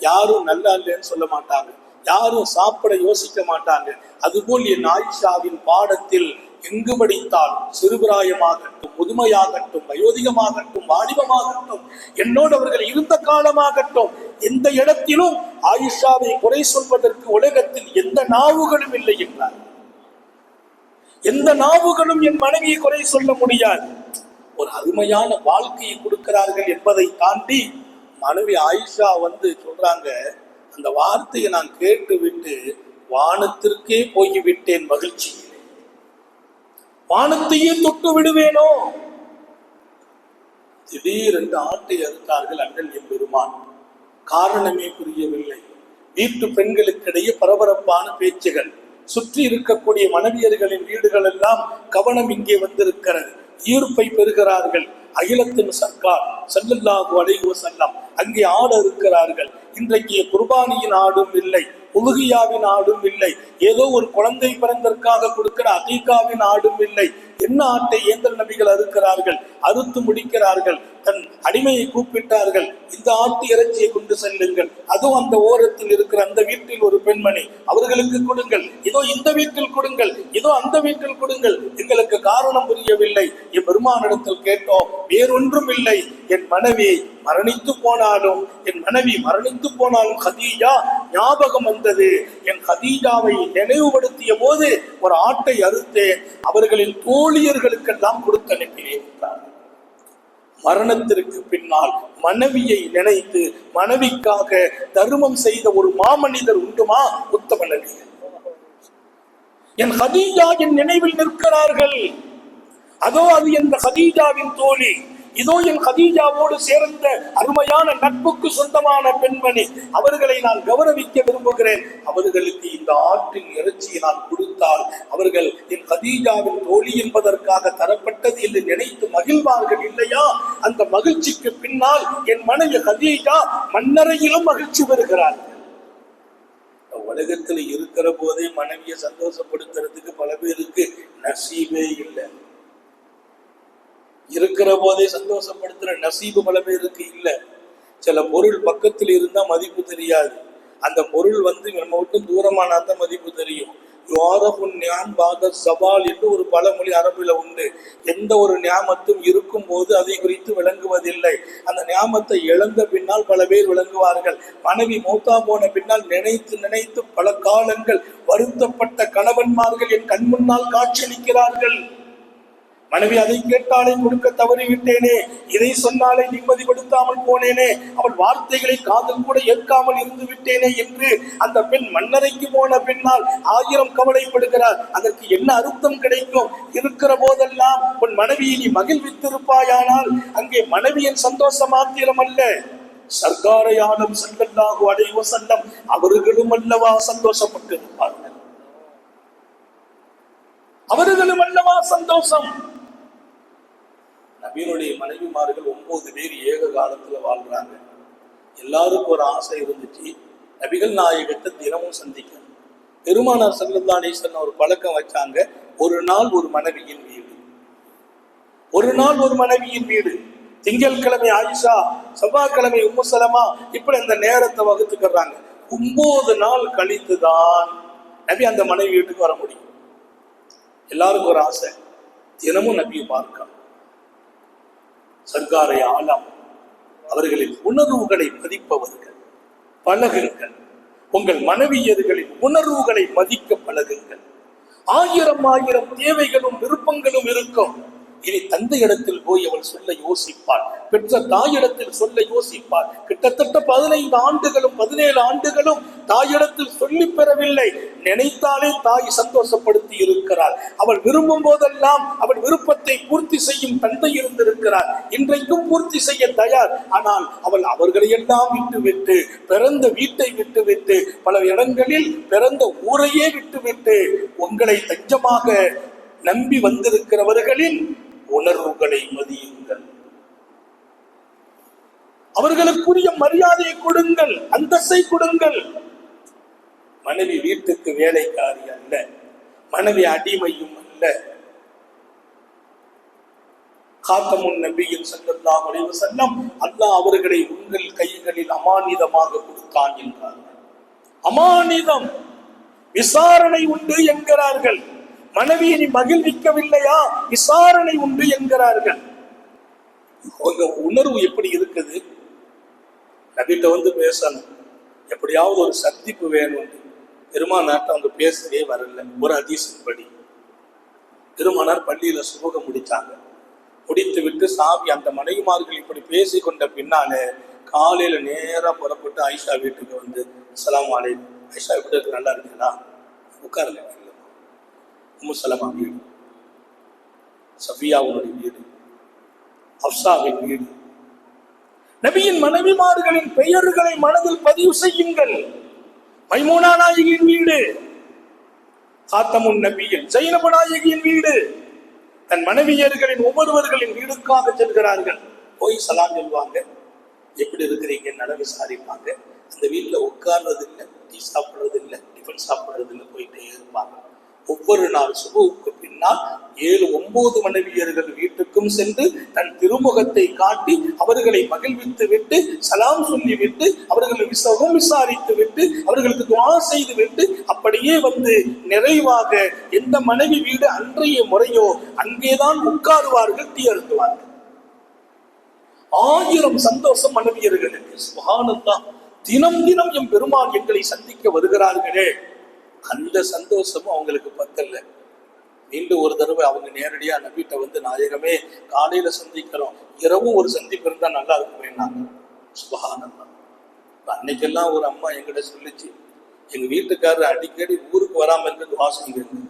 யாரும் நல்லா இல்லைன்னு சொல்ல மாட்டாங்க, யாரும் சாப்பிட யோசிக்க மாட்டாங்க. அதுபோல் என் ஆயிஷாவின் பாடத்தில் எங்கு படித்தால், சிறுபிராயமாகட்டும், முதுமையாகட்டும், வயோதிகமாகட்டும், வாலிபமாகட்டும், என்னோடு அவர்கள் இருந்த காலமாகட்டும், எந்த இடத்திலும் ஆயிஷாவை குறை சொல்வதற்கு உலகத்தில் எந்த நாவுகளும் இல்லை என்றார். எந்த நாவுகளும் என் மனைவியை குறை சொல்ல முடியாது. ஒரு அருமையான வாழ்க்கையை கொடுக்கிறார்கள் என்பதை தாண்டி மனைவி ஆயிஷா சொல்றாங்க, அந்த வார்த்தையை நான் கேட்டு விட்டு வானத்திற்கே போய்விட்டேன் மகிழ்ச்சியிலே, வானத்தையே தொட்டு விடுவேனோ. திடீரென்று ஆட்டை அறுத்தார்கள் அண்ணல் என் பெருமான். காரணமே புரியவில்லை. வீட்டு பெண்களுக்கிடையே பரபரப்பான பேச்சுகள், சுற்றி இருக்கக்கூடிய மனைவியர்களின் வீடுகள் எல்லாம் கவனம் இங்கே வந்திருக்கிறது, ஈர்ப்பை பெறுகிறார்கள். அகிலத்தின் சர்க்கார் ஸல்லல்லாஹு அலைஹி வஸல்லம் அங்கே ஆட இருக்கிறார்கள். இன்றைக்கு குர்பானியின் ஆடும் இல்லை, உலுகியாவின் ஆடும் இல்லை, ஏதோ ஒரு குழந்தை பிறந்ததற்காக கொடுக்கிற அதீகாவின் ஆடும் இல்லை. என்ன ஆட்டை ஏந்தல் நபிகள் அறுக்கிறார்கள், அறுத்து முடிக்கிறார்கள். தன் அடிமையை கூப்பிட்டார்கள், இந்த ஆட்டு இறைச்சியை கொண்டு செல்லுங்கள், அதுவும் அந்த ஓரத்தில் இருக்கிற அந்த வீட்டில் ஒரு பெண்மணி, அவர்களுக்கு கொடுங்கள், இதோ இந்த வீட்டில் கொடுங்கள், இதோ அந்த வீட்டில் கொடுங்கள். எங்களுக்கு காரணம் புரியவில்லை. என் பெருமானிடத்தில் கேட்டோம், வேறொன்றும் இல்லை, என் மனைவி மரணித்து போனாலும், என் மனைவி மரணித்து போனாலும் ஹதீஜா ஞாபகம் வந்தது. என் ஹதீஜாவை நினைவுபடுத்திய போது ஒரு ஆட்டை அறுத்தேன், அவர்களின் தோழியர்களுக்கெல்லாம் கொடுத்து அனுப்பினேன். மரணத்திற்கு பின்னால் மனைவியை நினைத்து மனைவிக்காக தர்மம் செய்த ஒரு மாமனிதர் உண்டுமா? உத்தம நபி. என் ஹதீஜா என் நினைவில் நிற்கிறார்கள். அதோ அது என் ஹதீஜாவின் தோழி, இதோ என் ஹதீஜாவோடு சேர்ந்த அருமையான நட்புக்கு சொந்தமான பெண்மணி, அவர்களை நான் கௌரவிக்க விரும்புகிறேன். அவர்களுக்கு இந்த ஆட்டின் இறைச்சியை நான் கொடுத்தால் அவர்கள் என் ஹதீஜாவின் தோழி என்பதற்காக தரப்பட்டது என்று நினைத்து மகிழ்வார்கள் இல்லையா? அந்த மகிழ்ச்சிக்கு பின்னால் என் மனைவி ஹதீஜா மன்னரையிலும் மகிழ்ச்சி பெறுகிறார்கள். உலகத்துல இருக்கிற போதே மனைவியை சந்தோஷப்படுத்துறதுக்கு பல பேருக்கு நசீபே இல்லை. இருக்கிற போதே சந்தோஷப்படுத்துற நசீபு பல பேருக்கு இல்லை. சில பொருள் பக்கத்தில் இருந்தா மதிப்பு தெரியாது. அந்த பொருள் நம்ம விட்டு தூரமானாதான் மதிப்பு தெரியும். சவால் என்று ஒரு பழமொழி அரபில உண்டு. எந்த ஒரு ஞாபகத்தும் இருக்கும் போது அதை குறித்து விளங்குவதில்லை. அந்த ஞாபகத்தை இழந்த பின்னால் பல பேர் விளங்குவார்கள். மனைவி மௌத்தா போன பின்னால் நினைத்து நினைத்து பல காலங்கள் வருத்தப்பட்ட கணவன்மார்கள் என் கண் முன்னால் காட்சியளிக்கிறார்கள். மனைவி அதை கேட்டாலே கொடுக்க தவறிவிட்டேனே, இதை சொன்னாலே நிம்மதிப்படுத்தாமல் போனேனே, அவள் வார்த்தைகளை காதல் கூட ஏற்காமல் இருந்து விட்டேனே என்று அந்த பெண் மன்னரைக்கு போன பின்னால் 1000 கவலைப்படுகிறார். அதற்கு என்ன அர்த்தம் கிடைக்கும்? இருக்கிற போதெல்லாம் உன் மனைவியை நீ மகிழ்வித்திருப்பாயானால் அங்கே மனைவியின் சந்தோஷம் மாத்திரம் அல்ல, சர்க்காரை ஆளும் ஸல்லல்லாஹு அலைஹி வஸல்லம் அவர்களும் அல்லவா சந்தோஷப்பட்டிருப்பார்கள். அவர்களும் அல்லவா சந்தோஷம். நபியினுடைய மனைவிமார்கள் 9 பேர் ஏக காலத்துல வாழ்றாங்க. எல்லாருக்கும் ஒரு ஆசை இருந்துச்சு, நபிகள் நாயகத்தை தினமும் சந்திக்க. பெருமானார் ஸல்லல்லாஹு அலைஹி வஸல்லம் ஒரு பழக்கம் வச்சாங்க, ஒரு நாள் ஒரு மனைவியின் வீடு, ஒரு நாள் ஒரு மனைவியின் வீடு. திங்கட்கிழமை ஆயிஷா, செவ்வாய்க்கிழமை உம்மு சலமா, இப்படி அந்த நேரத்தை வகுத்துக்கிறாங்க. 9 நாள் கழித்துதான் நபி அந்த மனைவி வீட்டுக்கு வர முடியும். எல்லாருக்கும் ஒரு ஆசை, தினமும் நபியை பார்க்கணும். சர்க்காரை ஆலம் அவர்களின் உணர்வுகளை மதிப்பவர்கள், பழகுங்கள். உங்கள் மனைவியர்களின் உணர்வுகளை மதிக்க பழகுங்கள். 1000 தேவைகளும் விருப்பங்களும் இருக்கும். இனி தந்தை இடத்தில் போய் அவள் சொல்ல யோசிப்பாள், பெற்ற தாயிடத்தில் சொல்ல யோசிப்பாள். கிட்டத்தட்ட 15 ஆண்டுகளும் 17 ஆண்டுகளும் தாயிடத்தில் சொல்லி பெறவில்லை. நினைத்தாலே தாய் சந்தோஷப்படுத்தி இருக்கிறார். அவள் விரும்பும் போதெல்லாம் அவள் விருப்பத்தை பூர்த்தி செய்யும் தந்தை இருந்திருக்கிறார். இன்றைக்கும் பூர்த்தி செய்ய தயார். ஆனால் அவள் அவர்களையெல்லாம் விட்டுவிட்டு, பிறந்த வீட்டை விட்டுவிட்டு, பல இடங்களில் பிறந்த ஊரையே விட்டுவிட்டு உங்களை தஞ்சமாக நம்பி வந்திருக்கிறவர்களின் உணர்வுகளை மதியுங்கள். அவர்களுக்குரிய மரியாதையை கொடுங்கள், அந்தஸ்தை கொடுங்கள். மனைவி வீட்டுக்கு வேலைக்காரி அல்ல, மனைவி அடிமையும் அல்ல. காத்தமுன் நபியின் ஸல்லல்லாஹு அலைஹி வஸல்லம் அல்லாஹ் அவர்களை உங்கள் கைகளில் அமானிதமாக கொடுத்தான் என்றார்கள். அமானிதம், விசாரணை உண்டு என்கிறார்கள். மனைவியை நீ மகிழ்விக்கவில்லையா, விசாரணை உண்டு என்கிறார்கள். உங்க உணர்வு எப்படி இருக்குது? நபிட்ட வந்து பேசணும், எப்படியாவது ஒரு சந்திப்பு வேணும். பெருமானார்ட்ட அவங்க பேசவே வரல. ஒரு ஹதீஸின் படி பெருமானார் பள்ளியில சுபகம் முடிச்சாங்க. முடித்து விட்டு சாவி அந்த மனைவிமார்கள் இப்படி பேசி கொண்ட பின்னால காலையில நேரா புறப்பட்டு ஆயிஷா வீட்டுக்கு வந்து, அஸ்ஸலாமு அலைக்கும், ஆயிஷா எப்படி இருக்கு, நல்லா இருக்கீங்களா, உட்காருங்க. உம்மு சலமா வீடு, சஃபியாவுடைய வீடு, ஹப்சாவின் வீடு. நபியின் மனைவிமார்களின் பெயர்களை மனதில் பதிவு செய்யுங்கள். மைமூனா நாயகியின் வீடு, காத்தமுன் நபியின் ஜைனபு நாயகியின் வீடு. தன் மனைவியர்களின் ஒவ்வொருவர்களின் வீடுக்காக செல்கிறார்கள். போய் சலாம் சொல்வாங்க, எப்படி இருக்கிறீங்க நல விசாரிப்பாங்க. அந்த வீட்டுல உட்கார்றது இல்லை, டீ சாப்பிடுறது இல்லை, டிஃபன் சாப்பிடுறது இல்லை, போயிட்டே இருப்பாங்க. ஒவ்வொரு நாள் சுபுவுக்கு பின்னால் 7-9 மனைவியர்கள் வீட்டுக்கும் சென்று தன் திருமுகத்தை காட்டி அவர்களை மகிழ்வித்து விட்டு, சலாம் சொல்லிவிட்டு, அவர்களை விசாரித்து விட்டு, அவர்களுக்கு துஆ செய்து விட்டு, அப்படியே வந்து நிறைவாக எந்த மனைவி வீடு அன்றைய முறையோ அங்கேதான் உட்காருவார்கள், டீ அருந்துவார்கள். 1000 சந்தோஷம் மனைவியர்களுக்கு. சுப்ஹானல்லாஹ். தினம் தினம் எம் பெருமான் எங்களை சந்திக்க வருகிறார்களே, அந்த சந்தோஷமும் அவங்களுக்கு பத்தல்ல. மீண்டும் ஒரு தடவை அவங்க நேரடியா நபிட்ட வந்து, நாயகமே காலையில சந்திக்கிறோம், இரவும் ஒரு சந்திப்பு இருந்தா நல்லா இருக்குமேனாங்க. சுப்ஹானல்லாஹ். அன்னைக்கெல்லாம் ஒரு அம்மா எங்கிட்ட சொல்லிச்சு, எங்க வீட்டுக்காரர் அடிக்கடி ஊருக்கு வராம இருந்து துஆ செய்யுங்க.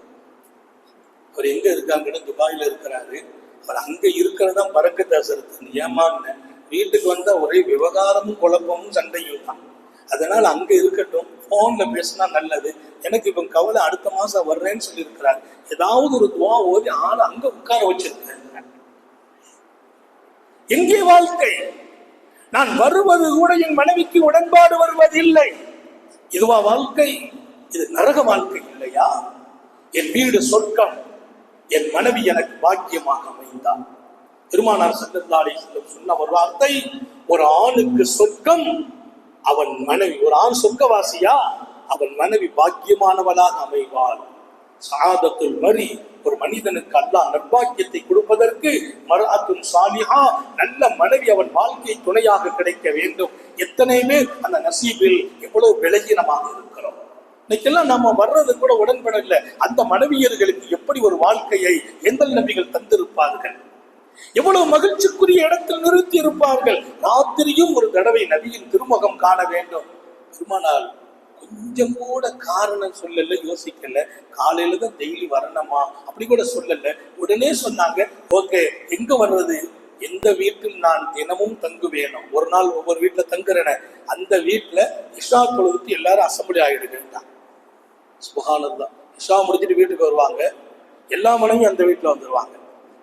அவர் எங்க இருக்காங்கன்னு துபாயில இருக்கிறாரு, அவர் அங்க இருக்கிறதா பறக்கத்து அசரத்து. ஏமான்னு வீட்டுக்கு வந்தா ஒரே விவகாரமும் குழப்பமும் சண்டையும் தான். அதனால அங்க இருக்கட்டும், போன்ல பேசினா நல்லது. எனக்கு இப்ப கவலை, அடுத்த மாசம் வர்றேன்னு சொல்லி இருக்கிறார். ஏதாவது ஒரு துவா ஓதி ஆளை அங்க உட்கார வச்சிருக்கேன். எங்கே வாழ்க்கை? நான் வருவது கூட என் மனைவிக்கு உடன்பாடு வருவதில்லை. இதுவா வாழ்க்கை? இது நரக வாழ்க்கை இல்லையா? என் வீடு சொர்க்கம், என் மனைவி எனக்கு பாக்கியமாக அமைந்தார். பெருமானார் ஸல்லல்லாஹு அலைஹி வஸல்லம் சொன்ன ஒரு வார்த்தை, ஒரு ஆணுக்கு சொர்க்கம் அவன் மனைவி. ஒரு ஆண் சொர்க்கவாசியா, அவன் மனைவி பாக்கியமானவளாக அமைவாள். சஆதத்துல் மரி, ஒரு மனிதனுக்கு அல்லாஹ் நற்பாக்கியத்தை கொடுப்பதற்கு மர்அத்துன் சாலிஹா, நல்ல மனைவி அவன் வாழ்க்கை துணையாக கிடைக்க வேண்டும். எத்தனை பேர் அந்த நசீபில் எவ்வளவு விலகினமாக இருக்கிறோம். இன்னைக்கெல்லாம் நாம வர்றது கூட உடன்படல. அந்த மனைவியர்களுக்கு எப்படி ஒரு வாழ்க்கையை எந்த நபிகள் தந்திருப்பார்கள், எவ்வளவு மகிழ்ச்சிக்குரிய இடத்தில் நிறுத்தி இருப்பார்கள். ராத்திரியும் ஒரு தடவை நபியின் திருமுகம் காண வேண்டும். பெருமானார் கொஞ்சம் கூட காரணம் சொல்லல, யோசிக்கல. காலையில தான் டெய்லி வரணுமா அப்படி கூட சொல்லல. உடனே சொன்னாங்க, ஓகே, எங்க வர்றது? எந்த வீட்டில் நான் தினமும் தங்குவேணும், ஒரு நாள் ஒவ்வொரு வீட்டுல தங்குறேன, அந்த வீட்டுல இஷா தொழுதுக்கு எல்லாரும் அசம்பிளி ஆகிடுங்க. சுப்ஹானல்லாஹ். இஷா முடிச்சுட்டு வீட்டுக்கு வருவாங்க, எல்லா மனைவியும் அந்த வீட்டுல வந்துருவாங்க.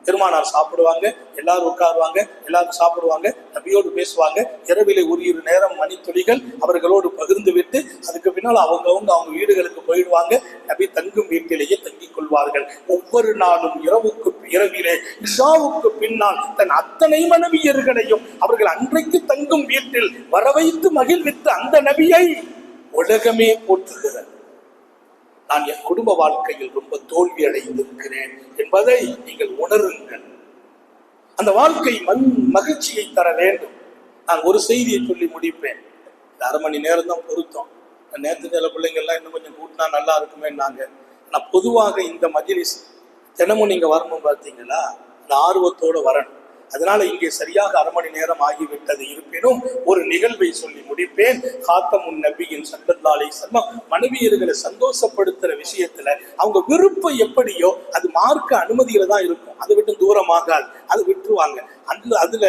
பெருமானார் சாப்பிடுவாங்க, எல்லாரும் உட்காருவாங்க, எல்லாரும் சாப்பிடுவாங்க, நபியோடு பேசுவாங்க. இரவிலே ஒரு நேரம் மணித்துளிகள் அவர்களோடு பகிர்ந்து விட்டு அதுக்கு பின்னால் அவங்க வீடுகளுக்கு போயிடுவாங்க. நபி தங்கும் வீட்டிலேயே தங்கிக் கொள்வார்கள். ஒவ்வொரு நாளும் இரவிலே இஷாவுக்கு பின்னால் தன் அத்தனை மனைவியர்களையும் அவர்கள் அன்றைக்கு தங்கும் வீட்டில் வரவைத்து மகிழ்வித்து அந்த நபியை உலகமே போற்றுகிறது. நான் என் குடும்ப வாழ்க்கையில் ரொம்ப தோல்வி அடைந்திருக்கிறேன் என்பதை நீங்கள் உணருங்கள். அந்த வாழ்க்கை மகிழ்ச்சியை தர வேண்டும். நான் ஒரு செய்தியை சொல்லி முடிப்பேன். இந்த 1/2 மணி நேரம் தான் பொருத்தம். நேற்று சில பிள்ளைங்கள்லாம் இன்னும் கொஞ்சம் கூட்டினா நல்லா இருக்குமேன்னாங்க. ஆனால் பொதுவாக இந்த மஜ்லிஸ் தினமும் நீங்க வரணும் பார்த்தீங்களா, அந்த ஆர்வத்தோடு வரணும். அதனால இங்கே சரியாக 1/2 மணி நேரம் ஆகிவிட்டது. இருப்பினும் ஒரு நிகழ்வை சொல்லி முடிப்பேன். காத்தமுன் நபியின் ஸல்லல்லாஹு அலைஹி வஸல்லம் மனைவியர்களை சந்தோஷப்படுத்துற விஷயத்துல அவங்க விருப்பம் எப்படியோ அது மார்க்க அனுமதியில தான் இருக்கும். அதை விட்டு தூரமாகாது, அதை விட்டுருவாங்க. அதுல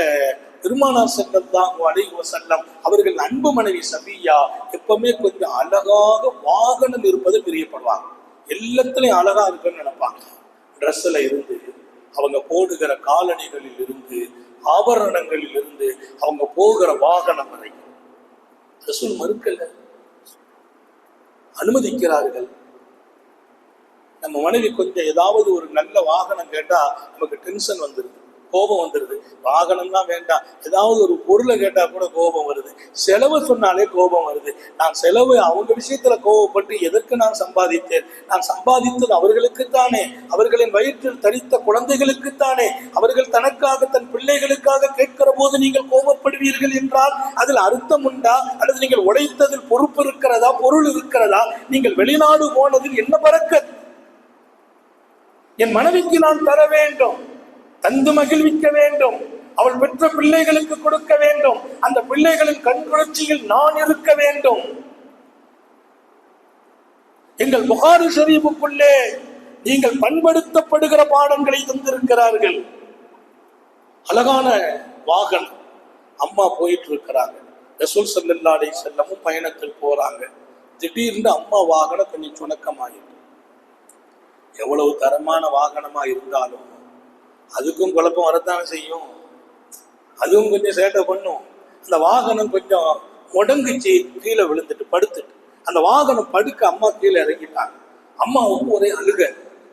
பெருமானார் ஸல்லல்லாஹு அலைஹி வஸல்லம் அவர்கள் அன்பு மனைவி சபியா எப்பவுமே கொஞ்சம் அழகாக வாகனம் இருப்பதை பிரியப்படுவாங்க. எல்லாத்துலயும் அழகா இருக்குன்னு நினைப்பாங்க. ட்ரெஸ்ல இருந்து, அவங்க போடுகிற காலணிகளில் இருந்து, ஆபரணங்களில் இருந்து, அவங்க போகிற வாகனம் வரை ரசூல் மறுக்கல, அனுமதிக்கிறார்கள். நம்ம மனைவி கொஞ்சம் ஏதாவது ஒரு நல்ல வாகனம் கேட்டா நமக்கு டென்ஷன் வந்துருது, கோபம் வந்துருது. வாகனம் தான் வேண்டாம், ஏதாவது ஒரு பொருளை கேட்டா கூட கோபம் வருது. செலவு சொன்னாலே கோபம் வருது. நான் செலவு அவங்க விஷயத்துல கோபப்பட்டு எதற்கு நான் சம்பாதித்தேன்? நான் சம்பாதித்தது அவர்களுக்குத்தானே, அவர்களின் வயிற்றில் தரித்த குழந்தைகளுக்குத்தானே. அவர்கள் தனக்காக தன் பிள்ளைகளுக்காக கேட்கிற போது நீங்கள் கோபப்படுவீர்கள் என்றால் அதில் அர்த்தம் உண்டா? அல்லது நீங்கள் உழைத்ததில் பொறுப்பு இருக்கிறதா, பொருள் இருக்கிறதா? நீங்கள் வெளிநாடு போனதில் என்ன பறக்கத்? என் மனைவிக்கு நான் தர வேண்டும், தந்து மகிழ்விக்க வேண்டும், அவள் பெற்ற பிள்ளைகளுக்கு கொடுக்க வேண்டும், அந்த பிள்ளைகளின் கண்குளிர்ச்சியில் நான் இருக்க வேண்டும். எங்கள் புகாரி ஷரீஃபுக்குள்ளே நீங்கள் பண்படுத்தப்படுகிற பாடங்களை தந்திருக்கிறார்கள். அழகான வாகனம், அம்மா போயிட்டு இருக்கிறாங்க. ரசூல் ஸல்லல்லாஹு அலைஹி வஸல்லம் பயணத்தில் போறாங்க. திடீர்னு அம்மா வாகனம் கொஞ்சம் சுணக்கமாயிட்டு, எவ்வளவு தரமான வாகனமா இருந்தாலும் அதுக்கும் குழப்பம் வரத்தானே செய்யும். அதுவும் கொஞ்சம் சேட்டை பண்ணும். அந்த வாகனம் கொஞ்சம் முடங்குச்சு, கீழே விழுந்துட்டு படுத்துட்டு. அந்த வாகனம் படுக்க அம்மா கீழே இறங்கிட்டாங்க. அம்மாவுக்கு ஒரே அழுக,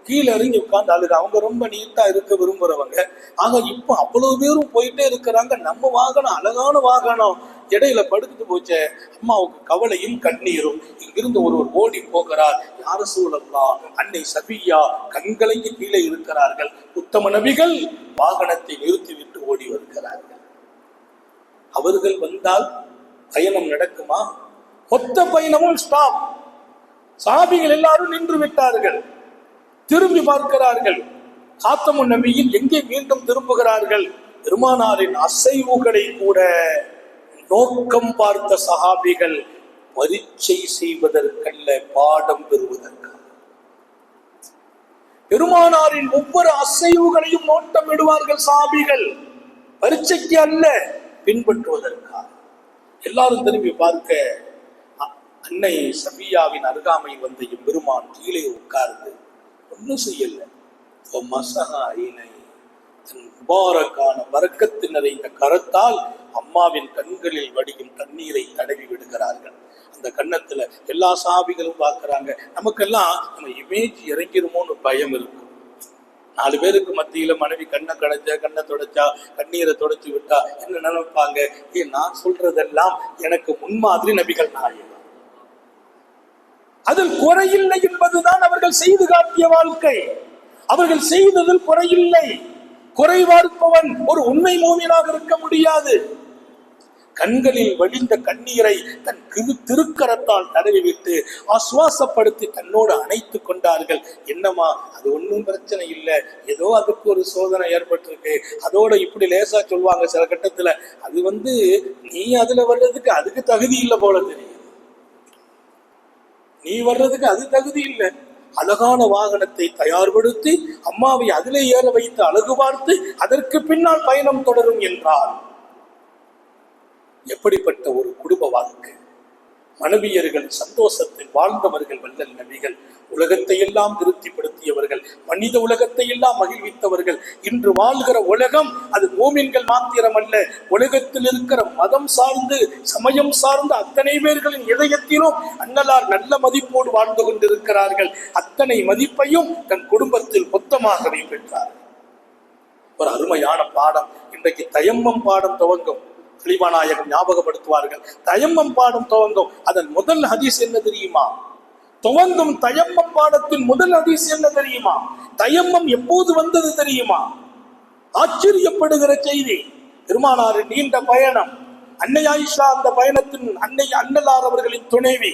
கீழே இறங்கி உட்கார்ந்து அழுக. அவங்க ரொம்ப நீட்டா இருக்க விரும்புறவங்க. ஆக இப்போ அவ்வளவு பேரும் போயிட்டே இருக்கிறாங்க. நம்ம வாகனம் அழகான வாகனம் இடையில படுத்துட்டு போச்சே. அம்மாவுக்கு கவலையும் கண்ணீரும். இங்கிருந்து ஒருவர் ஓடி போகிறார். யார ரசூலல்லாஹ், அன்னை சபியா கண்கலங்கி கீழே இருக்கிறார்கள். உத்தம நபிகள் வாகனத்தை நிறுத்திவிட்டு ஓடி வருகிறார்கள். அவர்கள் வந்தால் பயணம் நடக்குமா? மொத்த பயணமும் ஸ்டாப். சஹாபிகள் எல்லாரும் நின்று விட்டார்கள். திரும்பி பார்க்கிறார்கள். காத்தமுன் நபியின் எங்கே மீண்டும் திரும்புகிறார்கள். பெருமானாரின் அசைவுகளை கூட நோக்கம் பார்த்த சஹாபிகள் பரீட்சை செய்வதற்கல்ல, பாடம் பெறுவதற்காக. பெருமானாரின் ஒவ்வொரு அசைவுகளையும் நோட்டம் விடுவார்கள் சஹாபிகள், பரீட்சைக்கு அல்ல, பின்பற்றுவதற்காக. எல்லாரும் திரும்பி பார்க்க அன்னை சபியாவின் அருகாமை வந்த எம்பெருமான் கீழே உட்கார்ந்து ஒன்னும் செய்யல. தன் முபாரக்கான பரக்கத்து நிறைந்த கரத்தால் அம்மாவின் கண்களில் வடியும் தண்ணீரை தடவி விடுகிறார்கள். அந்த கன்னத்துல எல்லா சாபிகளும் பார்க்கறாங்க. நமக்கெல்லாம் நம்ம இமேஜ் இறங்கிருமோன்னு பயம் இருக்கும். 4 பேருக்கு மத்தியில மனைவி கண்ணை தொடச்சா கண்ணீரை தொடச்சு விட்டா என்ன நினைப்பாங்க? நான் சொல்றதெல்லாம் எனக்கு முன்மாதிரி நபிகள் நாயகம், அதில் குறையில்லை என்பதுதான் அவர்கள் செய்து காட்டிய வாழ்க்கை. அவர்கள் செய்ததில் குறையில்லை. குறைவார்ப்பவன் ஒரு உண்மை மூமினாக இருக்க முடியாது. கண்களில் வழிந்த கண்ணீரை தன் திருக்கரத்தால் தடவிவிட்டு ஆசுவாசப்படுத்தி தன்னோடு அணைத்துக் கொண்டார்கள். என்னமா அது ஒன்றும் பிரச்சனை இல்லை, ஏதோ அதுக்கு ஒரு சோதனை ஏற்பட்டிருக்கு, அதோட இப்படி லேசா சொல்லுவாங்க சில கட்டத்துல. அது நீ அதுல வர்றதுக்கு அதுக்கு தகுதி இல்லை போல தெரியும், நீ வர்றதுக்கு அது தகுதி இல்லை. அழகான வாகனத்தை தயார்படுத்தி அம்மாவை அதிலே ஏற வைத்து அழகு பார்த்து அதற்கு பின்னால் பயணம் தொடரும் என்றார். எப்படிப்பட்ட ஒரு குடும்ப வாழ்க்கை! மனைவியர்கள் சந்தோஷத்தில் வாழ்ந்தவர்கள் வல்லல் நபிகள். உலகத்தை எல்லாம் திருப்திப்படுத்தியவர்கள், மனித உலகத்தை எல்லாம் மகிழ்வித்தவர்கள். இன்று வாழ்கிற உலகம் அது மூமின்கள் மாத்திரமல்ல, உலகத்தில் இருக்கிற மதம் சார்ந்து சமயம் சார்ந்த அத்தனை பேர்களின் இதயத்திலும் அன்னலார் நல்ல மதிப்போடு வாழ்ந்து கொண்டிருக்கிறார்கள். அத்தனை மதிப்பையும் தன் குடும்பத்தில் மொத்தமாகவே பெற்றார்கள். ஒரு அருமையான பாடம் இன்றைக்கு தயம்மம் பாடம் துவங்கும். கலிபாநாயகம் ஞாபகப்படுத்துவார்கள், தயம்மம் பாடம் துவங்கும். அதன் முதல் ஹதீஸ் என்ன தெரியுமா? துவங்கும் தயம்மம் பாடத்தின் முதல் ஹதீஸ் என்ன தெரியுமா? தயம்மம் எப்போது வந்தது தெரியுமா? ஆச்சரியப்படுகிற செய்தி. பெருமானாரின் நீண்ட பயணம். அன்னை ஆயிஷா அந்த பயணத்தின் அன்னலார் அவர்களின் துணைவி.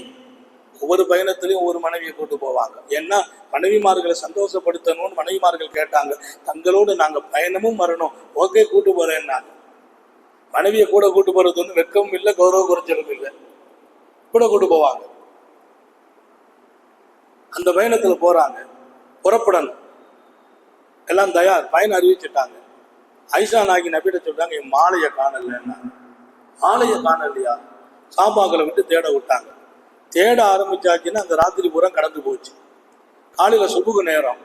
ஒவ்வொரு பயணத்திலையும் ஒவ்வொரு மனைவியை கூட்டு போவாங்க. ஏன்னா மனைவிமார்களை சந்தோஷப்படுத்தணும்னு மனைவிமார்கள் கேட்டாங்க. தங்களோடு நாங்க பயணமும் வரணும், ஓகே கூட்டு போறேன்னாங்க. மனைவியை கூட கூட்டு போறது ஒன்று வெக்கமும் இல்லை, கௌரவ குறைச்சலும் இல்லை, கூட கூட்டு போவாங்க. அந்த பயணத்துல போறாங்க, புறப்படணும், எல்லாம் தயார், பயணம் அறிவிச்சுட்டாங்க. ஐஷா நாயகி நபிட்ட சொல்றாங்க, என் மாலையை காணலன்னா. மாலையை காணலையா? சாபாக்களை விட்டு தேட விட்டாங்க. தேட ஆரம்பிச்சாச்சுன்னா அந்த ராத்திரி பூரா கடந்து போச்சு. காலையில சுபுகு நேரம்.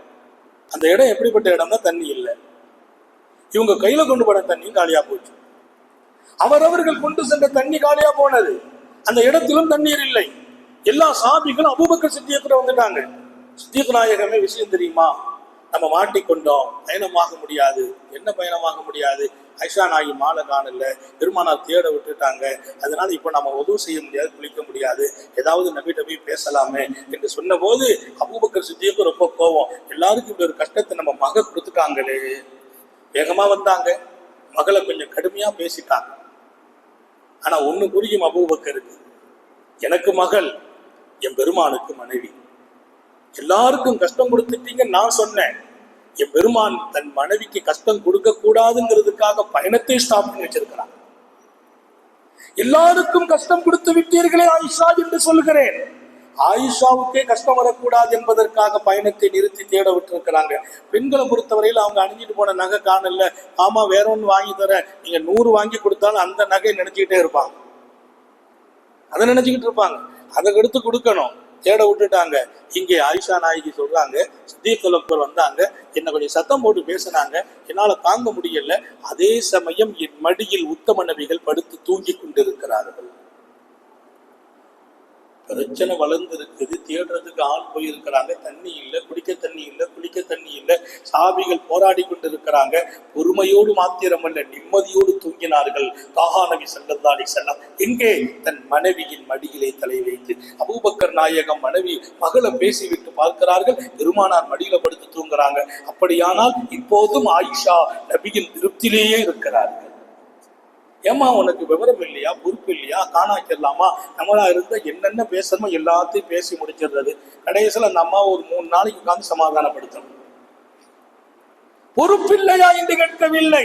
அந்த இடம் எப்படிப்பட்ட இடம்னா தண்ணி இல்லை. இவங்க கையில கொண்டு போன தண்ணியும் காலியா போச்சு. அவரவர்கள் கொண்டு சென்ற தண்ணி காலியா போனது. அந்த இடத்திலும் தண்ணீர் இல்லை. எல்லா சாபிகளும் அபூபக்கர் சித்தியத்துல வந்துட்டாங்க. சித்திக் நாயகமே விஷயம் தெரியுமா? நம்ம மாட்டிக்கொண்டோம், பயணமாக முடியாது. என்ன பயணமாக முடியாது? ஐஷா நாயி மாலை காணல, பெருமானார் தேட விட்டுட்டாங்க, அதனால இப்ப நம்ம உதவு செய்ய முடியாது, குளிக்க முடியாது, ஏதாவது நபி போய் பேசலாமே என்று சொன்ன போது அபூபக்கர் சித்திக்கு ரொம்ப கோபம். எல்லாருக்கும் இப்படி ஒரு கஷ்டத்தை நம்ம மக கொடுத்துட்டாங்களே. வேகமா வந்தாங்க, மகளை கொஞ்சம் கடுமையா பேசிட்டாங்க. ஆனா ஒண்ணு புரியும் அபூபக்கருக்கு, எனக்கு மகள், என் பெருமானுக்கு மனைவி. எல்லாருக்கும் கஷ்டம் கொடுத்துட்டீங்க நான் சொன்னேன். என் பெருமான் தன் மனைவிக்கு கஷ்டம் கொடுக்க கூடாதுங்கிறதுக்காக பயணத்தை ஸ்டாப் பண்ணி வச்சிருக்கிறான். எல்லாருக்கும் கஷ்டம் கொடுத்து விட்டீர்களே ஆயிஷா என்று சொல்கிறேன். ஆயிஷாவுக்கே கஷ்டம் வரக்கூடாது என்பதற்காக பயணத்தை நிறுத்தி தேட விட்டுருக்கிறாங்க. பெண்களை பொறுத்தவரையில் அவங்க அணிஞ்சிட்டு போன நகை காணல, ஆமா வேற ஒன்று வாங்கி தர, நீங்க 100 வாங்கி கொடுத்தாலும் அந்த நகையை நினைச்சுக்கிட்டே இருப்பாங்க. அதை நினைச்சுக்கிட்டு இருப்பாங்க, அதை எடுத்து கொடுக்கணும். தேட விட்டுட்டாங்க. இங்கே ஆயிஷா நாயகி சொல்றாங்க, சித்திக் அக்பர் வந்தாங்க, என்ன கொஞ்சம் சத்தம் போட்டு பேசினாங்க, என்னால தாங்க முடியல. அதே சமயம் என் மடியில் உத்தம நபிகள் படுத்து தூங்கி கொண்டிருக்கிறார்கள். பிரச்சனை வளர்ந்து இருக்குது, தேடுறதுக்கு ஆள் போயிருக்கிறாங்க, தண்ணி இல்லை, குடிக்க தண்ணி இல்லை, குளிக்க தண்ணி இல்லை, சாபிகள் போராடி கொண்டிருக்கிறாங்க. பொறுமையோடு மாத்திரமல்ல நிம்மதியோடு தூங்கினார்கள். தாஹா நபி ஸல்லல்லாஹு அலைஹி வஸல்லம் எங்கே? தன் மனைவியின் மடியிலே தலை வைத்து. அபூபக்கர் நாயகம் மனைவி மகளை பேசிவிட்டு பார்க்கிறார்கள், பெருமானார் மடியில படுத்து தூங்குறாங்க. அப்படியானால் இப்போதும் ஆயிஷா நபியின் திருப்தியிலேயே இருக்கிறார்கள். ஏமா உனக்கு விவரம் இல்லையா, பொறுப்பு இல்லையா, காணாச்சிடலாமா? நம்மளா இருந்தா என்னென்ன பேசணுமோ எல்லாத்தையும் பேசி முடிச்சிடுறது. கடைசியில் அந்த அம்மா ஒரு 3 நாளைக்கு உட்கார்ந்து சமாதானப்படுத்தணும். பொறுப்பு இல்லையா என்று கேட்கவில்லை,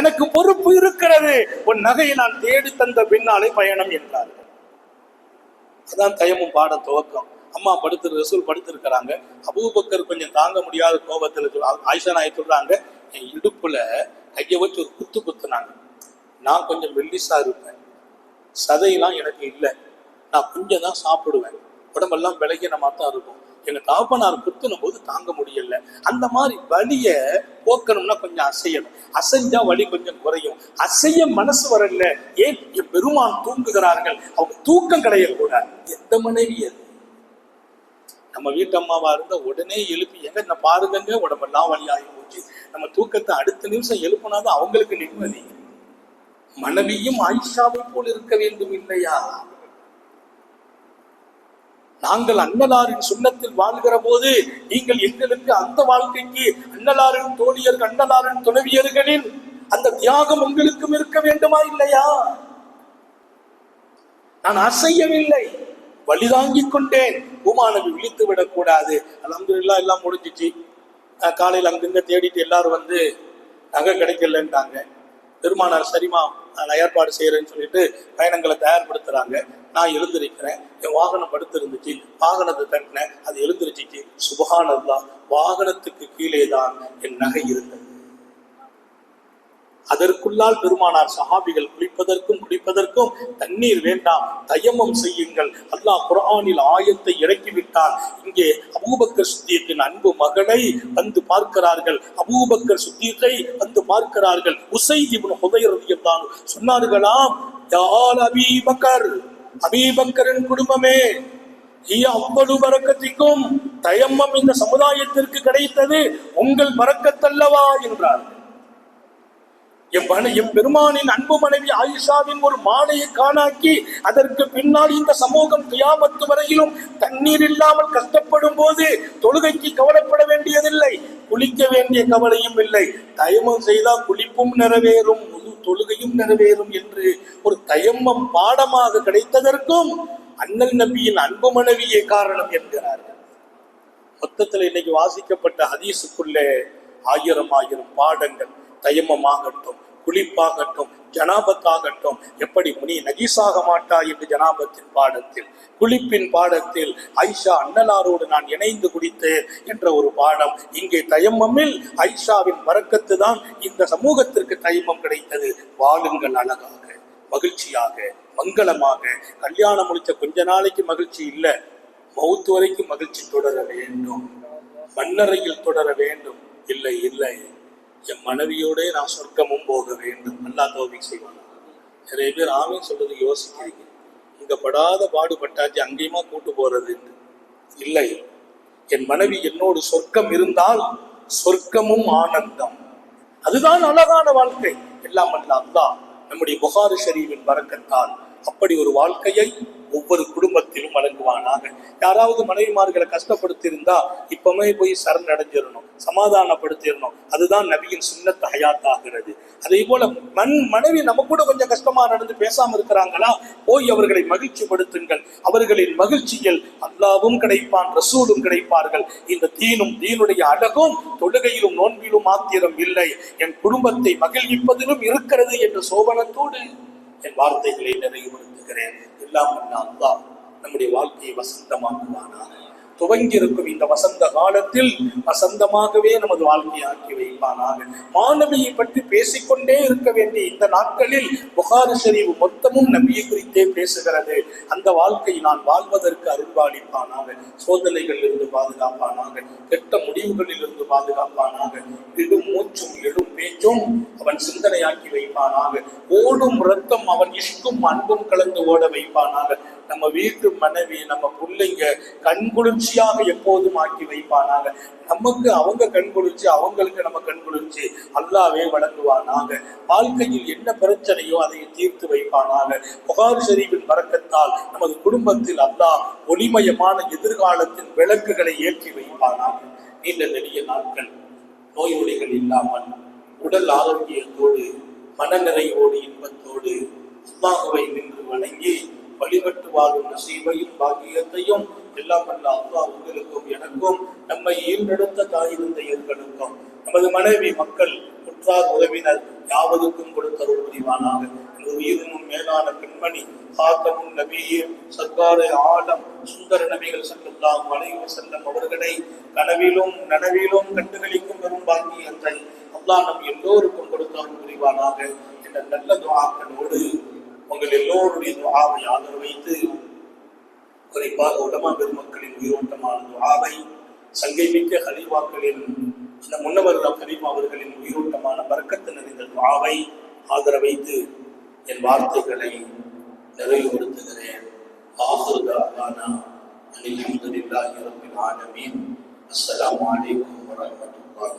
எனக்கு பொறுப்பு இருக்கிறது, உன் நகையை நான் தேடி தந்த பின்னாலே பயணம் என்றார்கள். அதான் தயமும் பாடம் துவக்கம். அம்மா ரசூல் படுத்திருக்கிறாங்க. அபூபக்கர் கொஞ்சம் தாங்க முடியாத கோபத்தில் ஆயிஷா நாயகி சொல்றாங்க, என் இடுப்புல கையை வச்சு ஒரு குத்துனாங்க. நான் கொஞ்சம் மெல்லிசா இருப்பேன், சதையெல்லாம் எனக்கு இல்லை, நான் கொஞ்சம் தான் சாப்பிடுவேன், உடம்பெல்லாம் விலகினமா தான் இருக்கும். எங்க தகப்பனார் குத்துனும் போது தாங்க முடியல. அந்த மாதிரி வலிய போக்கணும்னா கொஞ்சம் அசையணும், அசைஞ்சா வலி கொஞ்சம் குறையும். அசைய மனசு வரல. ஏன்? என் பெருமான் தூங்குகிறார்கள், அவங்க தூக்கம் கிடையக்கூடாது. எந்த மனைவி அது? நம்ம வீட்டு அம்மாவா இருந்தா உடனே எழுப்பி எங்க நான் பாருங்க உடம்பெல்லாம் வழியாகி போச்சு, நம்ம தூக்கத்தை அடுத்த நிமிஷம் எழுப்பினாதான் அவங்களுக்கு நிம்மதி. மனைவியும் ஆயிஷாவை போல் இருக்க வேண்டும் இல்லையா? நாங்கள் அன்னலாரின் சுண்ணத்தில் வாழ்கிற போது நீங்கள் எங்களுக்கு அந்த வாழ்க்கைக்கு அன்னலாரின் தோழியர்கள், அன்னலாரின் துணைவியர்களின் அந்த தியாகம் உங்களுக்கும் இருக்க வேண்டுமா இல்லையா? நான் அசையவில்லை, வழிதாங்கிக் கொண்டேன். உமானவி விழித்து விடக்கூடாது. அல்ஹம்துலில்லாஹ் எல்லாம் முடிஞ்சிச்சு. காலையில் அங்கிருந்த தேடிட்டு எல்லாரும் வந்து நகை கிடைக்கலன்றாங்க. பெருமானார் சரிமா நான் ஏற்பாடு செய்யறேன்னு சொல்லிட்டு பயணங்களை தயார்படுத்துறாங்க. நான் எழுந்திருக்கிறேன், என் வாகனம் படுத்து இருந்துச்சு, வாகனத்தை தட்டினேன், அது எழுந்திருச்சிச்சு. சுப்ஹானல்லாஹ், வாகனத்துக்கு கீழே தான் என் நகை இருந்தது. அதற்குள்ளால் பெருமானார் சஹாபிகள் குடிப்பதற்கும் தண்ணீர் வேண்டாம், தயம்மம் செய்யுங்கள். அல்லாஹ் குர்ஆனில் ஆயத்தை இறக்கிவிட்டார். இங்கே அபூபக்கர் சித்தீக்கின் அன்பு மகளை வந்து பார்க்கிறார்கள், அபூபக்கர் சித்தீக்கை வந்து பார்க்கிறார்கள். உஸைத் இப்னு ஹுதைர் ரலியல்லாஹு அன்ஹு சொன்னார்களாம், யா ஆல் அபீபக்கர், அபீபக்கரின் குடும்பமே, அவ்வளவு பரக்கத்திற்கும் தயம்மம் இந்த சமுதாயத்திற்கு கிடைத்தது உங்கள் பரக்கத்தல்லவா என்றார். என் பெருமானின் அன்பு மனைவி ஆயிஷாவின் ஒரு மாலையை காணாக்கி அதற்கு பின்னால் இந்த சமூகம் கியாமத்து வரையிலும் தண்ணீர் இல்லாமல் கஷ்டப்படும் போது தொழுகைக்கு கவலைப்பட வேண்டியதில்லை, குளிக்க வேண்டிய கவலையும் இல்லை. தயமம் செய்தால் குளிப்பும் நிறைவேறும், முழு தொழுகையும் நிறைவேறும் என்று ஒரு தயம்மம் பாடமாக கிடைத்ததற்கும் அண்ணல் நபியின் அன்பு மனைவியே காரணம் என்கிறார்கள். மொத்தத்தில் இன்னைக்கு வாசிக்கப்பட்ட ஹதீஸுக்குள்ளே ஆயிரம் பாடங்கள், தயம்மமாகட்டும், குளிப்பாகட்டும், ஜனாபத்தாகட்டும், எப்படி முனி நஜீஸாக மாட்டா என்று ஜனாபத்தின் பாடத்தில், குளிப்பின் பாடத்தில் ஐஷா அன்னலாரோடு நான் இணைந்து குடித்தேன் என்ற ஒரு பாடம். இங்கே தயம்மமில் ஐஷாவின் பரக்கத்து தான் இந்த சமூகத்திற்கு தயம்மம் கிடைத்தது. வாழுங்கள் அழகாக, மகிழ்ச்சியாக, மங்களமாக. கல்யாணம் முடிச்ச கொஞ்ச நாளைக்கு மகிழ்ச்சி இல்லை, மௌத்து வரைக்கும் மகிழ்ச்சி தொடர வேண்டும், மண்ணறையில் தொடர வேண்டும். இல்லை இல்லை, என் மனைவியோட நான் சொர்க்கமும் போக வேண்டும். அல்லாஹ் தௌஃபீக் செய்வாங்க. நிறைய பேர் ஆமீன் சொல்றது யோசிக்கிறீங்க, இங்க படாத பாடுபட்டாச்சு அங்கேயுமா கூட்டு போறது இல்லை. என் மனைவி என்னோடு சொர்க்கம் இருந்தால் சொர்க்கமும் ஆனந்தம், அதுதான் அழகான வாழ்க்கை. எல்லாம் அல்ல அல்லாஹ் நம்முடைய புகாரி ஷரீஃபின் பரக்கத்தால் அப்படி ஒரு வாழ்க்கையை ஒவ்வொரு குடும்பத்திலும் வழங்குவானாக. யாராவது மனைவிமார்களை கஷ்டப்படுத்தி இருந்தா இப்பவுமே போய் சரணடைஞ்சிடணும், சமாதானப்படுத்திடணும். அதுதான் நபியின் சுன்னத் ஹயாத் ஆகிறது. அதே போல மனைவி நம்ம கூட கொஞ்சம் கஷ்டமா நடந்து பேசாம இருக்கிறாங்களா, போய் அவர்களை மகிழ்ச்சி படுத்துங்கள். அவர்களின் மகிழ்ச்சியில் அல்லாவும் கிடைப்பான், ரசூலும் கிடைப்பார்கள். இந்த தீனுடைய அழகும் தொழுகையிலும் நோன்பிலும் மாத்திரம் இல்லை, என் குடும்பத்தை மகிழ்விப்பதிலும் இருக்கிறது என்ற சோபனத்தோடு என் வார்த்தைகளை நிறைவுபடுத்துகிறேன். எல்லாம் அல்லாஹ் நம்முடைய வாழ்க்கையை வசந்தமாக்குவானாக. துவங்கி இருக்கும் இந்த வசந்த காலத்தில் வசந்தமாகவே நமது வாழ்க்கையை ஆக்கி வைப்பானாக. மாணவியை பற்றி பேசிக்கொண்டே இருக்க வேண்டிய இந்த நாட்களில் புகாரி ஷரீஃப் மொத்தமும் நபியை குறித்தே பேசுகிறது. அந்த வாழ்க்கையை நான் வாழ்வதற்கு அருள்பாலிப்பானாக. சோதனைகளில் இருந்து பாதுகாப்பானாக, கெட்ட முடிவுகளில் இருந்து பாதுகாப்பானாக. இடும் மூச்சும் எழும் பேச்சும் அவன் சிந்தனையாக்கி வைப்பானாக. ஓடும் ரத்தம் அவன் இஷ்கும் அன்பும் கலந்து ஓட வைப்பானாக. நம்ம வீட்டு மனைவி, நம்ம பிள்ளைங்க கண்குளிர்ச்சியாக எப்போதும் ஆக்கி வைப்பானாக. நமக்கு அவங்க கண்குளிர்ச்சி, அவங்களுக்கு நம்ம கண்குளிர்ச்சி அல்லாவே வழங்குவானாக. வாழ்க்கையில் என்ன பிரச்சனையோ அதை தீர்த்து வைப்பானாக. புகாரி ஷரீஃபின் பரக்கத்தால் நமது குடும்பத்தில் அல்லாஹ் ஒளிமயமான எதிர்காலத்தின் விளக்குகளை ஏற்றி வைப்பானாக. நீண்ட நெடிய நாட்கள் நோய் நொடிகள் இல்லாமல் உடல் ஆரோக்கியத்தோடு மனநிறைவோடு இன்பத்தோடு அல்லாஹ்வை நின்று வணங்கி வழிபட்டு வாழும் நசீபையும் பாக்கியத்தையும் எல்லாம் அல்ல அல்லாஹ் உங்களுக்கும் எனக்கும், நம்மை ஈர்ந்தெடுத்த தாய் தந்தையர்களுக்கும், நமது மனைவி மக்கள் உற்றார் உறவினர் யாவதுக்கும் கொடுத்தருள் புரிவானாக. உயிரினும் மேலான பெண்மணி காத்தமும் நபியே சர்க்காரை ஆலம் சுந்தர நபிகள் ஸல்லல்லாஹு அலைஹி வஸல்லம் அவர்களை கனவிலும் நனவிலும் கண்டுகளிக்கும் பெரும் பாக்கியத்தை அல்லாஹ் நம் எல்லோருக்கும் கொடுத்தருள் புரிவானாக என்ற நல்ல துஆக்களோடு உங்கள் எல்லோருடைய துஆவை ஆதரவு வைத்து, குறிப்பாக உலமா பெருமக்களின் உயிரோட்டமான துஆவை, சங்கை மிக்க ஹலீஃபாக்களின் அந்த முன்னவர் ஹலீஃபா அவர்களின் உயிரோட்டமான பரக்கத்து நிறைந்த துஆவை ஆதரவைத்து என் வார்த்தைகளை நிறைவுபடுத்துகிறேன். ஆகிரு தஅவானா அல்ஹம்துலில்லாஹி ரப்பில் ஆலமீன். அஸ்ஸலாமு அலைக்கும் வரஹ்மத்துல்லாஹி